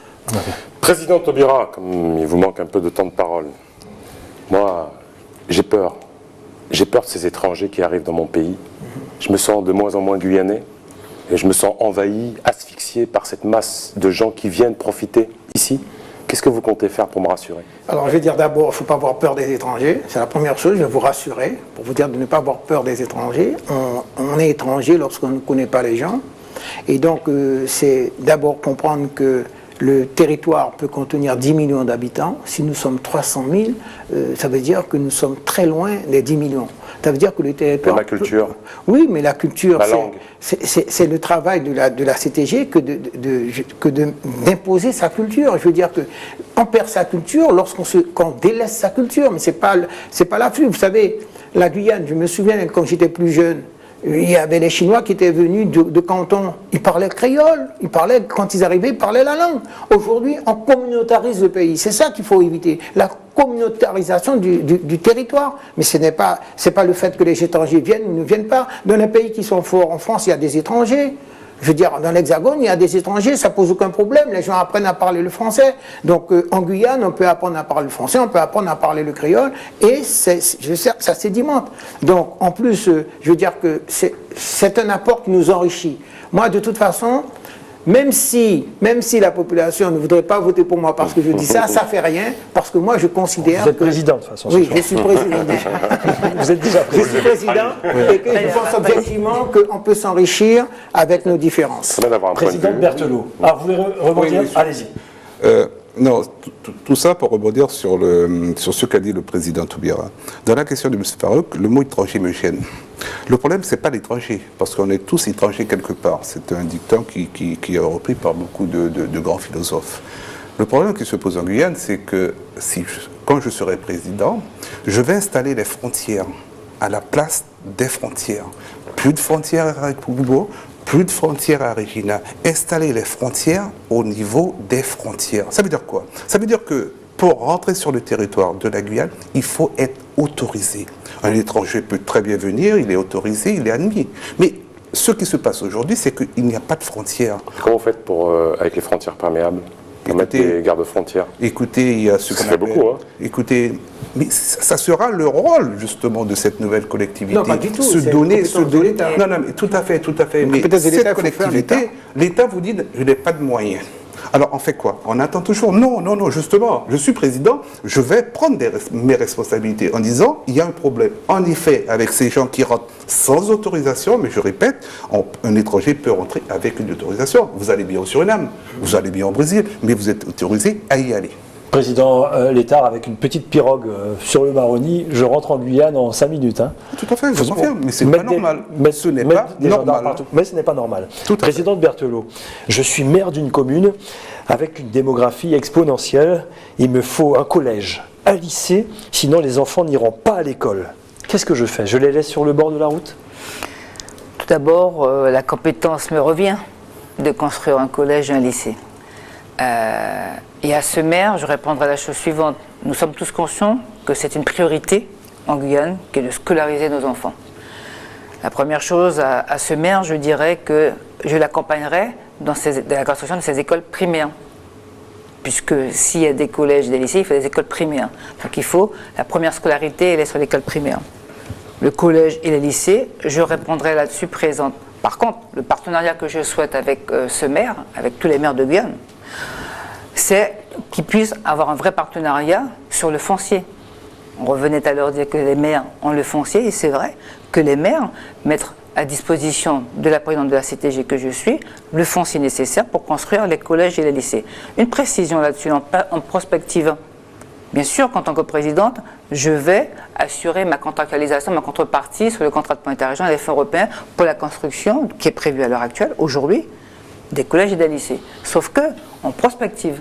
Président Taubira, comme il vous manque un peu de temps de parole, moi, j'ai peur. J'ai peur de ces étrangers qui arrivent dans mon pays. Je me sens de moins en moins guyanais. Et je me sens envahi, asphyxié par cette masse de gens qui viennent profiter ici. Qu'est-ce que vous comptez faire pour me rassurer? Alors, je vais dire d'abord, il ne faut pas avoir peur des étrangers. C'est la première chose, je vais vous rassurer, pour vous dire de ne pas avoir peur des étrangers. On est étranger lorsqu'on ne connaît pas les gens. Et donc, c'est d'abord comprendre que le territoire peut contenir 10 millions d'habitants. Si nous sommes 300 000, ça veut dire que nous sommes très loin des 10 millions. Ça veut dire que le territoire... La culture. Oui, mais la culture, la langue. C'est le travail de la CTG que d'imposer sa culture. Je veux dire qu'on perd sa culture quand on délaisse sa culture, mais c'est pas l'afflux. Vous savez, la Guyane, je me souviens quand j'étais plus jeune, il y avait les Chinois qui étaient venus de Canton. Ils parlaient créole. Quand ils arrivaient, ils parlaient la langue. Aujourd'hui, on communautarise le pays. C'est ça qu'il faut éviter. La communautarisation du territoire. Mais c'est pas le fait que les étrangers viennent ou ne viennent pas. Dans les pays qui sont forts, en France, il y a des étrangers. Je veux dire, dans l'Hexagone, il y a des étrangers, ça pose aucun problème. Les gens apprennent à parler le français. Donc, en Guyane, on peut apprendre à parler le français, on peut apprendre à parler le créole, et ça sédimente. Donc, en plus, je veux dire que c'est un apport qui nous enrichit. Moi, de toute façon, même si la population ne voudrait pas voter pour moi parce que je dis ça, ça fait rien, parce que moi, je considère Vous êtes président, de toute façon. Oui, je suis président. Vous êtes déjà Je président. suis président et que je pense objectivement qu'on peut s'enrichir avec nos différences. C'est bien d'avoir un point de Président vue. Berthelot. Alors, vous voulez rebondir? Oui, Allez-y. Non, tout ça pour rebondir sur ce qu'a dit le président Toubira. Dans la question de M. Farouk, le mot étranger me gêne. Le problème, ce n'est pas l'étranger, parce qu'on est tous étrangers quelque part. C'est un dicton qui est repris par beaucoup de grands philosophes. Le problème qui se pose en Guyane, c'est que quand je serai président, je vais installer les frontières à la place des frontières. Plus de frontières à Kubo, plus de frontières à Regina. Installer les frontières au niveau des frontières. Ça veut dire quoi? Ça veut dire que pour rentrer sur le territoire de la Guyane, il faut être autorisé. Un étranger peut très bien venir, il est autorisé, il est admis. Mais ce qui se passe aujourd'hui, c'est qu'il n'y a pas de frontières. Comment vous faites avec les frontières perméables? Pour mettre des gardes-frontières? Écoutez, il y a ce qu'on Ça fait appelle... beaucoup, hein. Écoutez, mais ça sera le rôle, justement, de cette nouvelle collectivité. Non, pas du tout, Se c'est donner... une compétence de l'État. Non, non, mais tout à fait, tout à fait. Mais compétence de l'État, cette il faut faire collectivité, l'État vous dit, je n'ai pas de moyens. Alors, on fait quoi? On attend toujours. Non, non, non, justement, je suis président, je vais prendre mes responsabilités en disant, il y a un problème. En effet, avec ces gens qui rentrent sans autorisation, mais je répète, un étranger peut rentrer avec une autorisation. Vous allez bien au Suriname, vous allez bien au Brésil, mais vous êtes autorisé à y aller. Président Létard, avec une petite pirogue sur le Maroni, je rentre en Guyane en 5 minutes. Hein. Tout à fait, je Faut- confirme, mais c'est mettre pas des- normal. mettre- Ce n'est mettre pas des gendarmes normal. partout. Mais ce n'est pas normal. Tout à Président de Berthelot, je suis maire d'une commune avec une démographie exponentielle. Il me faut un collège, un lycée, sinon les enfants n'iront pas à l'école. Qu'est-ce que je fais? Je les laisse sur le bord de la route? Tout d'abord, la compétence me revient de construire un collège et un lycée. Et à ce maire, je répondrai la chose suivante. Nous sommes tous conscients que c'est une priorité en Guyane, qui est de scolariser nos enfants. La première chose à ce maire, je dirais que je l'accompagnerai dans la construction de ces écoles primaires. Puisque s'il y a des collèges et des lycées, il faut des écoles primaires. Donc il faut, la première scolarité, elle est sur l'école primaire. Le collège et les lycées, je répondrai là-dessus présente. Par contre, le partenariat que je souhaite avec ce maire, avec tous les maires de Guyane, c'est qu'ils puissent avoir un vrai partenariat sur le foncier. On revenait à l'heure dire que les maires ont le foncier, et c'est vrai que les maires mettent à disposition de la présidente de la CTG que je suis le foncier nécessaire pour construire les collèges et les lycées. Une précision là-dessus, en prospective. Bien sûr qu'en tant que présidente, je vais assurer ma contractualisation, ma contrepartie sur le contrat de plan interrégional et des fonds européens pour la construction qui est prévue à l'heure actuelle, aujourd'hui, des collèges et des lycées. Sauf que, en prospective,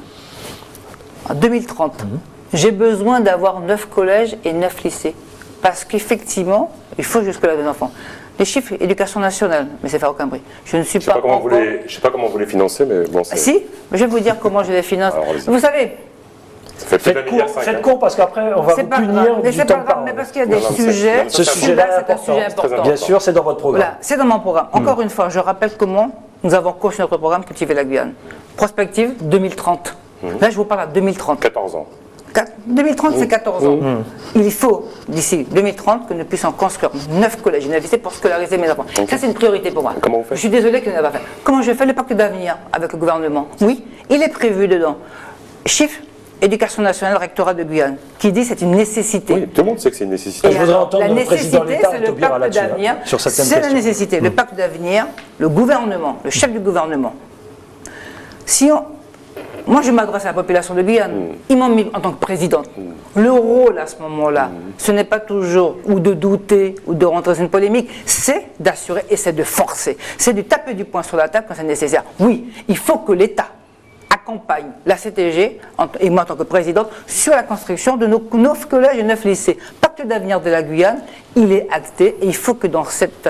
en 2030, j'ai besoin d'avoir 9 collèges et 9 lycées. Parce qu'effectivement, il faut jusque-là des enfants. Les chiffres, éducation nationale, mais c'est faire aucun bruit. Je ne suis Je ne pas encore... sais pas comment vous les financez, mais bon, c'est... Si, je vais vous dire comment je les finance. Alors, allez-y. Vous savez, Ça fait Faites court, faites court parce qu'après on va c'est vous pas punir grave, mais du c'est temps pas de grave, parole. mais parce qu'il y a des Non, non, sujets. c'est- Ce sujet-là est c'est un sujet important. important. Bien sûr, c'est dans votre programme. Voilà, c'est dans mon programme. Encore une fois, je rappelle comment nous avons conçu notre programme Cultiver la Guyane. Prospective 2030. Là, je vous parle à 2030. 14 ans. 2030, c'est 14 ans. Il faut, d'ici 2030, que nous puissions construire 9 collèges et 9 lycées pour scolariser mes enfants. Ça, c'est une priorité pour moi. Comment vous faites? Je suis désolé qu'il ne l'a pas fait. Comment je fais le pacte d'avenir avec le gouvernement? Oui, il est prévu dedans. Chiffre, éducation nationale, rectorat de Guyane, qui dit que c'est une nécessité. Oui, tout le monde sait que c'est une nécessité. Et Je voudrais alors, entendre la le président de nécessité, l'État c'est le Taubira pacte là-dessus, hein, d'avenir. sur certaines C'est la questions. nécessité. Le pacte d'avenir, le gouvernement, le chef du gouvernement. Moi, je m'adresse à la population de Guyane. Ils m'ont mis en tant que présidente. Le rôle à ce moment-là, ce n'est pas toujours ou de douter ou de rentrer dans une polémique, c'est d'assurer et c'est de forcer. C'est de taper du poing sur la table quand c'est nécessaire. Oui, il faut que l'État accompagne la CTG et moi en tant que présidente sur la construction de nos 9 collèges et 9 lycées. Pacte d'avenir de la Guyane, il est acté et il faut que dans cette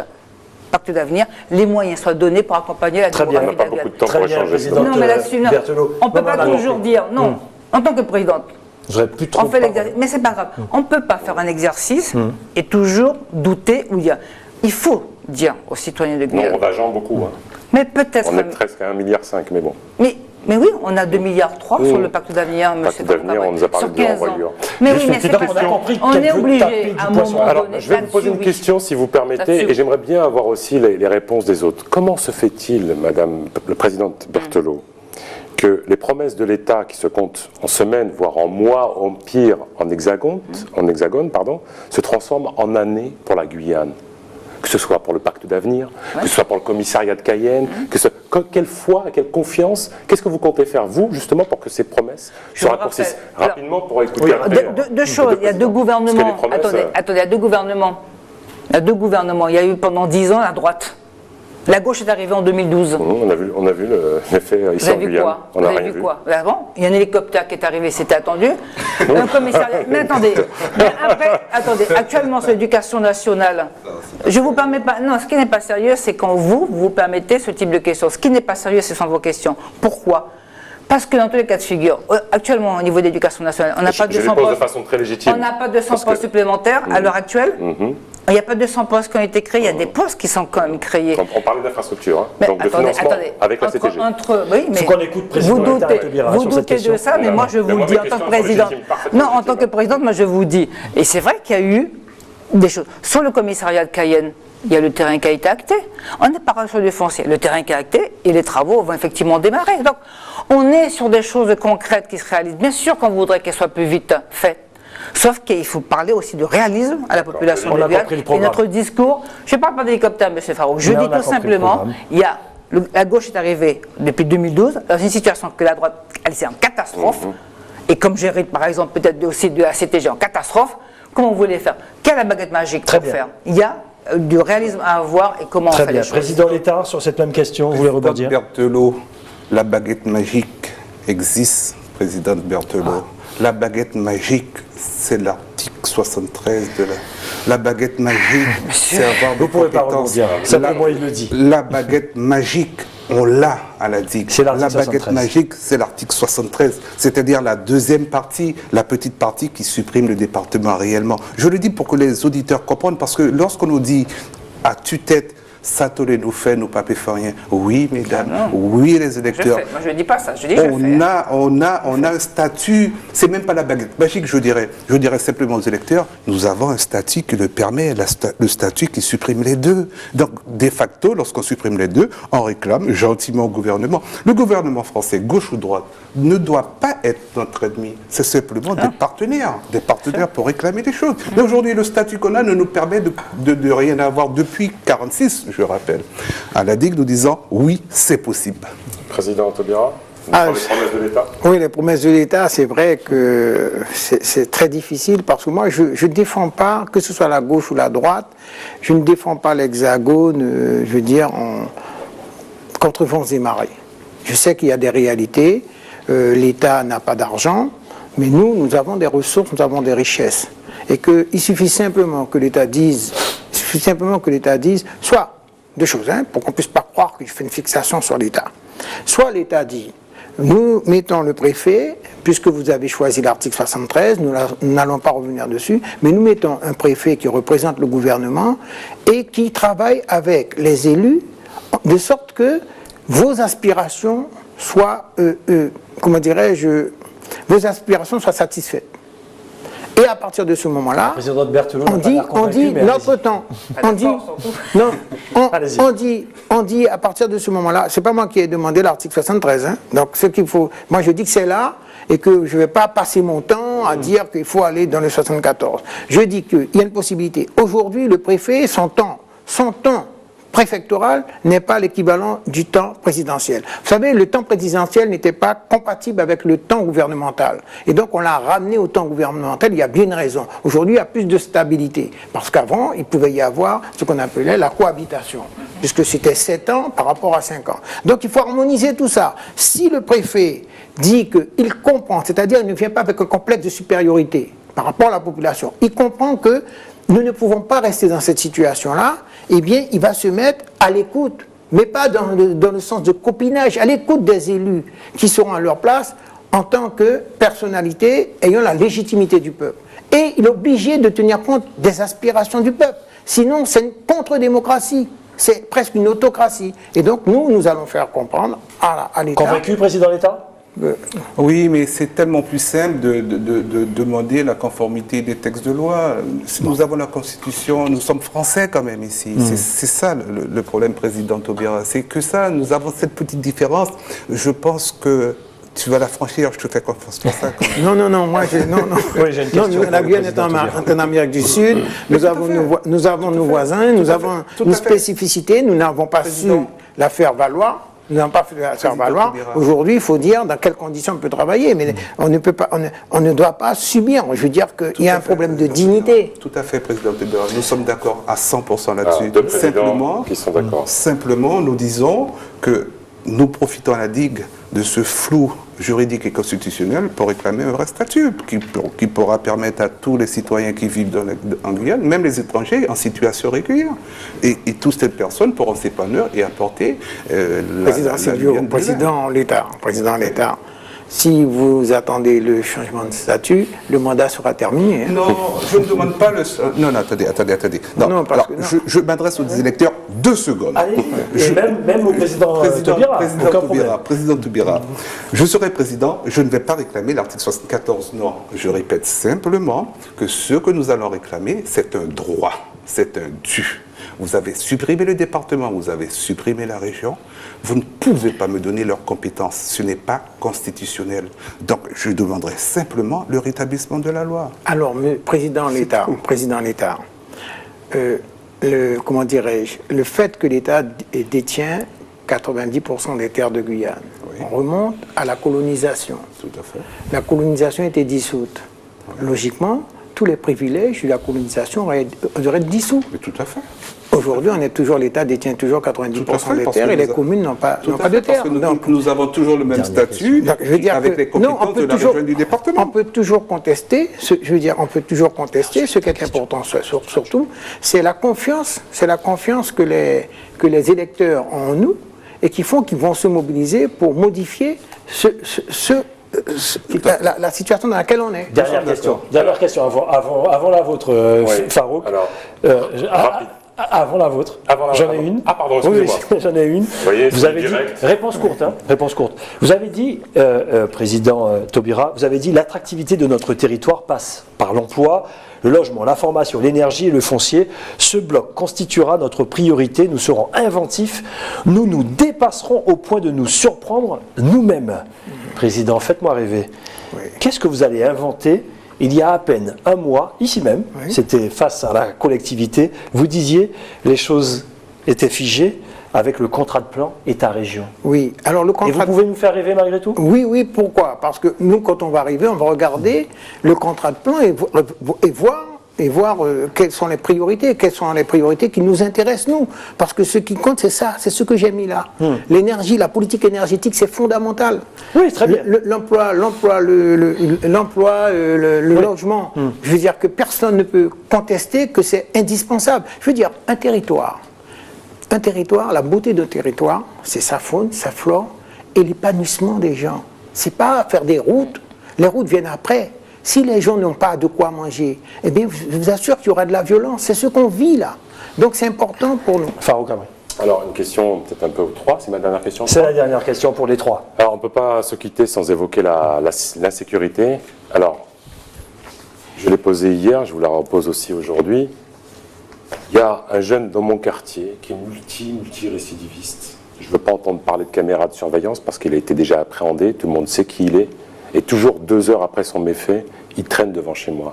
pacte d'avenir, les moyens soient donnés pour accompagner la Très bien. démographie On n'a de pas la beaucoup Guyane. de temps Très pour bien, échanger. président. Non, mais là-dessus, non. Berthelot. On ne peut Non, pas non, non. toujours dire non. En tant que présidente, J'aurais plus trop on fait de l'exercice. Mais c'est pas grave. On ne peut pas faire un exercice et toujours douter ou dire. Il faut dire aux citoyens de Non, Guyane. on va genre beaucoup. Hein. Mais peut-être. On est presque à 1,5 milliard, mais bon. Mais oui, on a 2,3 milliards sur le pacte d'avenir, Pacte monsieur. d'avenir, on nous a parlé sur de 15 ans. l'envoyure. Mais Juste oui, une mais c'est petite parce question. qu'on est obligé taper du à un poisson. moment Alors, donné. je vais vous poser une là-dessus, question, si vous permettez, Là-dessus, et j'aimerais bien avoir aussi les réponses des autres. Comment se fait-il, Madame la Présidente Berthelot, que les promesses de l'État qui se comptent en semaines, voire en mois, en pire, en hexagone, se transforment en années pour la Guyane? Que ce soit pour le pacte d'avenir, que ce soit pour le commissariat de Cayenne, quelle foi, quelle confiance, qu'est-ce que vous comptez faire, vous, justement, pour que ces promesses se raccourcissent rapidement pour écouter Deux choses, il y a deux gouvernements. promesses, Attendez, il y a deux gouvernements. Il y a eu pendant 10 ans la droite. La gauche est arrivée en 2012. On a vu l'effet ici en Guyane. Vous avez vu quoi Avant, il y a un hélicoptère qui est arrivé, c'était attendu. Un commissariat. Mais attendez. Mais après, actuellement sur l'éducation nationale, je vous permets pas. Non, ce qui n'est pas sérieux, c'est quand vous permettez ce type de questions. Ce qui n'est pas sérieux, ce sont vos questions. Pourquoi ? Parce que dans tous les cas de figure, actuellement au niveau de l'éducation nationale, on n'a pas de 200 postes. De façon très légitime. On n'a pas de 200 postes supplémentaires à l'heure actuelle. Il n'y a pas de 200 postes qui ont été créés, il y a des postes qui sont quand même créés. On parlait d'infrastructure, hein. Mais Donc de financement avec la CTG. Oui, mais faut qu'on écoute président vous doutez, Taubira vous sur cette doutez de question. ça, mais moi je vous le dis en tant que présidente. Non, en tant que présidente, moi je vous dis. Et c'est vrai qu'il y a eu des choses. Sur le commissariat de Cayenne, il y a le terrain qui a été acté. On n'est pas sur du foncier. Le terrain qui est acté et les travaux vont effectivement démarrer. Donc, on est sur des choses concrètes qui se réalisent. Bien sûr qu'on voudrait qu'elles soient plus vite faites. Sauf qu'il faut parler aussi de réalisme à la population de Guyane. Et notre discours, je ne parle pas d'hélicoptère, M. Farouk. Je dis tout simplement, la gauche est arrivée depuis 2012 dans une situation que la droite, elle est en catastrophe. Et comme j'hérite par exemple peut-être aussi de la CTG en catastrophe, comment vous voulez faire? Quelle est la baguette magique pour faire? Il y a du réalisme à avoir et comment on fait les choses. Président Létard, sur cette même question, vous voulez rebondir? Berthelot, la baguette magique existe, présidente Berthelot. La baguette magique, c'est l'article 73 de la baguette magique, c'est avoir des compétences. Simplement, il le dit. La baguette magique, on l'a à la DIC. La baguette magique, c'est l'article 73, c'est-à-dire la deuxième partie, la petite partie qui supprime le département réellement. Je le dis pour que les auditeurs comprennent, parce que lorsqu'on nous dit à tue-tête, Saint-Olé nous fait, nos papés font rien. Oui, mesdames, oui, les électeurs. Moi, je ne dis pas ça, je dis on a un statut, c'est même pas la baguette magique, je dirais simplement aux électeurs, nous avons un statut qui le permet, le statut qui supprime les deux. Donc, de facto, lorsqu'on supprime les deux, on réclame gentiment au gouvernement. Le gouvernement français, gauche ou droite, ne doit pas être notre ennemi. C'est simplement des partenaires pour réclamer des choses. Mais aujourd'hui, le statut qu'on a ne nous permet de rien avoir depuis 1946, je rappelle. À la DIC, nous disons oui, c'est possible. Président Taubira, les promesses de l'État. Oui, les promesses de l'État, c'est vrai que c'est très difficile parce que moi, je ne défends pas, que ce soit la gauche ou la droite, je ne défends pas l'hexagone, je veux dire, contre vents et marées. Je sais qu'il y a des réalités, l'État n'a pas d'argent, mais nous avons des ressources, nous avons des richesses. Et qu'il suffit simplement que l'État dise, soit deux choses, pour qu'on ne puisse pas croire que je fais une fixation sur l'État. Soit l'État dit, nous mettons le préfet, puisque vous avez choisi l'article 73, nous n'allons pas revenir dessus, mais nous mettons un préfet qui représente le gouvernement et qui travaille avec les élus, de sorte que vos aspirations soient, vos aspirations soient satisfaites. Et à partir de ce moment-là, on dit notre temps. On dit à partir de ce moment-là, c'est pas moi qui ai demandé l'article 73. Donc ce qu'il faut, moi je dis que c'est là et que je ne vais pas passer mon temps à dire qu'il faut aller dans le 74. Je dis qu'il y a une possibilité. Aujourd'hui, le préfet, son temps préfectoral n'est pas l'équivalent du temps présidentiel. Vous savez, le temps présidentiel n'était pas compatible avec le temps gouvernemental. Et donc, on l'a ramené au temps gouvernemental. Il y a bien une raison. Aujourd'hui, il y a plus de stabilité. Parce qu'avant, il pouvait y avoir ce qu'on appelait la cohabitation. Puisque c'était 7 ans par rapport à 5 ans. Donc, il faut harmoniser tout ça. Si le préfet dit qu'il comprend, c'est-à-dire il ne vient pas avec un complexe de supériorité par rapport à la population, il comprend que nous ne pouvons pas rester dans cette situation-là, eh bien, il va se mettre à l'écoute, mais pas dans le sens de copinage, à l'écoute des élus qui seront à leur place en tant que personnalité ayant la légitimité du peuple. Et il est obligé de tenir compte des aspirations du peuple. Sinon, c'est une contre-démocratie. C'est presque une autocratie. Et donc, nous allons faire comprendre à l'État... Convaincu, président de l'État? Oui, mais c'est tellement plus simple de demander la conformité des textes de loi. Nous avons la Constitution, nous sommes français quand même ici. C'est ça le problème, président Taubira. C'est que ça, nous avons cette petite différence. Je pense que tu vas la franchir, je te fais confiance pour ça. Non, moi, non. Oui, j'ai une question Non, la pour le Guyane est président en Amérique du Sud, nous avons nos voisins, nous avons une spécificité, nous n'avons pas su la faire valoir. Nous n'avons pas fait la faire valoir. Aujourd'hui, il faut dire dans quelles conditions on peut travailler, mais on ne peut pas, on ne doit pas subir. Je veux dire qu'il y a un problème de dignité. Tout à fait, président Taubira. Nous sommes d'accord à 100% là-dessus. Deux présidents qui sont d'accord. Simplement, nous disons que nous profitons à la digue de ce flou juridique et constitutionnel pour réclamer un vrai statut qui pourra permettre à tous les citoyens qui vivent en Guyane, même les étrangers en situation régulière. Et toutes ces personnes pourront s'épanouir et apporter Président de l'État, si vous attendez le changement de statut, le mandat sera terminé. Hein. Non, je ne demande pas le... Non, attendez. Non, parce que je m'adresse aux électeurs 2 secondes. Allez, même au président Taubira. Président Taubira. Je serai président, je ne vais pas réclamer l'article 74. Non, je répète simplement que ce que nous allons réclamer, c'est un droit, c'est un dû. Vous avez supprimé le département, vous avez supprimé la région. Vous ne pouvez pas me donner leurs compétences. Ce n'est pas constitutionnel. Donc, je demanderai simplement le rétablissement de la loi. Alors, président de l'État, comment dirais-je, le fait que l'État détient 90% des terres de Guyane, on remonte à la colonisation. Tout à fait. La colonisation était dissoute. Logiquement, tous les privilèges de la colonisation auraient été dissous. Mais tout à fait. Aujourd'hui, l'État détient toujours 90% des terres et les communes n'ont pas de terres. Nous avons toujours le même statut avec les compétences de la région et du département. On peut toujours contester, ce qui est important surtout, c'est la confiance que les électeurs ont en nous et qui font qu'ils vont se mobiliser pour modifier la situation dans laquelle on est. Dernière question avant la vôtre, Farouk. Avant la vôtre. J'en ai une. Ah pardon, excusez-moi. Oui, j'en ai une. Vous avez dit, réponse courte. Vous avez dit, président Taubira, vous avez dit l'attractivité de notre territoire passe par l'emploi, le logement, la formation, l'énergie et le foncier. Ce bloc constituera notre priorité. Nous serons inventifs. Nous nous dépasserons au point de nous surprendre nous-mêmes. Président, faites-moi rêver. Oui. Qu'est-ce que vous allez inventer? Il y a à peine un mois, ici même, c'était face à la collectivité, vous disiez les choses étaient figées avec le contrat de plan État-région. Oui, alors le contrat... Et vous pouvez nous faire rêver malgré tout? Oui, pourquoi? Parce que nous, quand on va arriver, on va regarder le contrat de plan et voir quelles sont les priorités qui nous intéressent, nous. Parce que ce qui compte, c'est ça, c'est ce que j'ai mis là. L'énergie, la politique énergétique, c'est fondamental. Oui, très bien. L'emploi, le logement. Je veux dire que personne ne peut contester que c'est indispensable. Je veux dire, un territoire, la beauté d'un territoire, c'est sa faune, sa flore et l'épanouissement des gens. C'est pas faire des routes. Les routes viennent après. Si les gens n'ont pas de quoi manger, eh bien, je vous assure qu'il y aura de la violence. C'est ce qu'on vit là. Donc c'est important pour nous. Farouk Amri. Alors, une question peut-être un peu aux 3, c'est ma dernière question. C'est la dernière question pour les 3. Alors, on ne peut pas se quitter sans évoquer l'insécurité. Alors, je l'ai posée hier, je vous la repose aussi aujourd'hui. Il y a un jeune dans mon quartier qui est multi-récidiviste. Je ne veux pas entendre parler de caméras de surveillance parce qu'il a été déjà appréhendé, tout le monde sait qui il est. Et toujours 2 heures après son méfait, il traîne devant chez moi.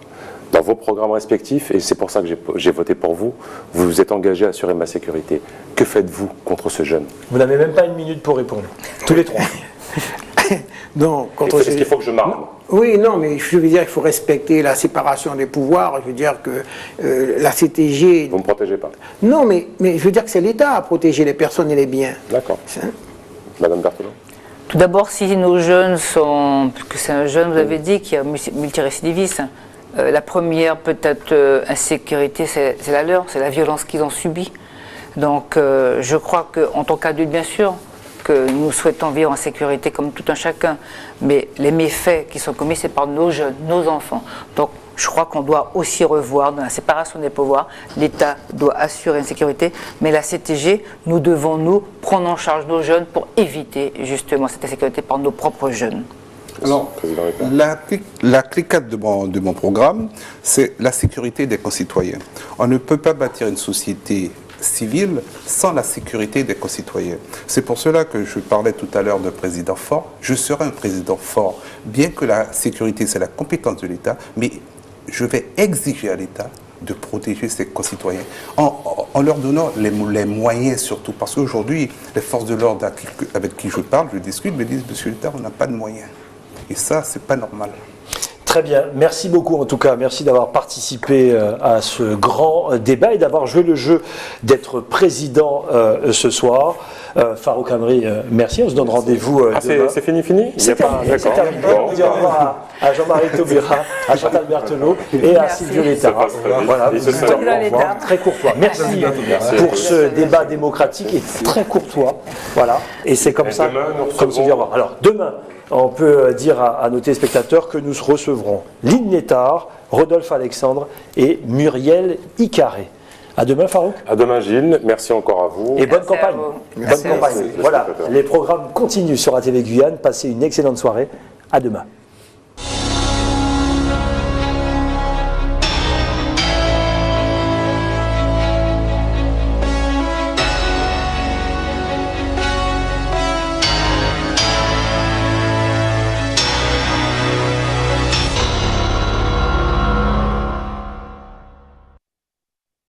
Dans vos programmes respectifs, et c'est pour ça que j'ai voté pour vous, vous vous êtes engagé à assurer ma sécurité. Que faites-vous contre ce jeune? Vous n'avez même pas 1 minute pour répondre. Tous les 3. Donc, est-ce qu'il faut que je m'arme? Oui, non, mais je veux dire, il faut respecter la séparation des pouvoirs. Je veux dire que la CTG... Vous ne me protégez pas? Non, mais je veux dire que c'est l'État à protéger les personnes et les biens. D'accord. Madame Berthelot? Tout d'abord, si nos jeunes sont, puisque c'est un jeune, vous avez dit, qui est multirécidiviste, la première peut-être insécurité, c'est la leur, c'est la violence qu'ils ont subie. Donc je crois qu'en tant qu'adulte, bien sûr, que nous souhaitons vivre en sécurité comme tout un chacun, mais les méfaits qui sont commis, c'est par nos jeunes, nos enfants. Donc, je crois qu'on doit aussi revoir dans la séparation des pouvoirs. L'État doit assurer une sécurité, mais la CTG, nous devons nous prendre en charge nos jeunes pour éviter justement cette insécurité par nos propres jeunes. Alors, la clé 4 de mon programme, c'est la sécurité des concitoyens. On ne peut pas bâtir une société civile sans la sécurité des concitoyens. C'est pour cela que je parlais tout à l'heure d'un président fort. Je serai un président fort, bien que la sécurité, c'est la compétence de l'État, mais je vais exiger à l'État de protéger ses concitoyens en leur donnant les moyens surtout. Parce qu'aujourd'hui, les forces de l'ordre avec qui je parle, je discute, me disent, monsieur l'État, on n'a pas de moyens. Et ça, c'est pas normal. Très bien, merci beaucoup en tout cas, merci d'avoir participé à ce grand débat et d'avoir joué le jeu d'être président ce soir. Farouk Amri, merci, on se donne rendez-vous demain. C'est fini. C'est terminé. On dit au revoir à Jean-Marie Taubira, à Chantal Berthelot et à Silvio Létard. Voilà, vous dites au revoir, très courtois. Merci pour ce débat démocratique et très courtois. Voilà, et c'est comme ça qu'on se dit au revoir. Alors demain, on peut dire à nos téléspectateurs que nous recevrons Lynn Létard, Rodolphe Alexandre et Muriel Icaré. À demain, Farouk. À demain, Gilles. Merci encore à vous. Et bonne Merci campagne. Merci. Bonne campagne. Voilà, les programmes continuent sur ATV Guyane. Passez une excellente soirée. À demain.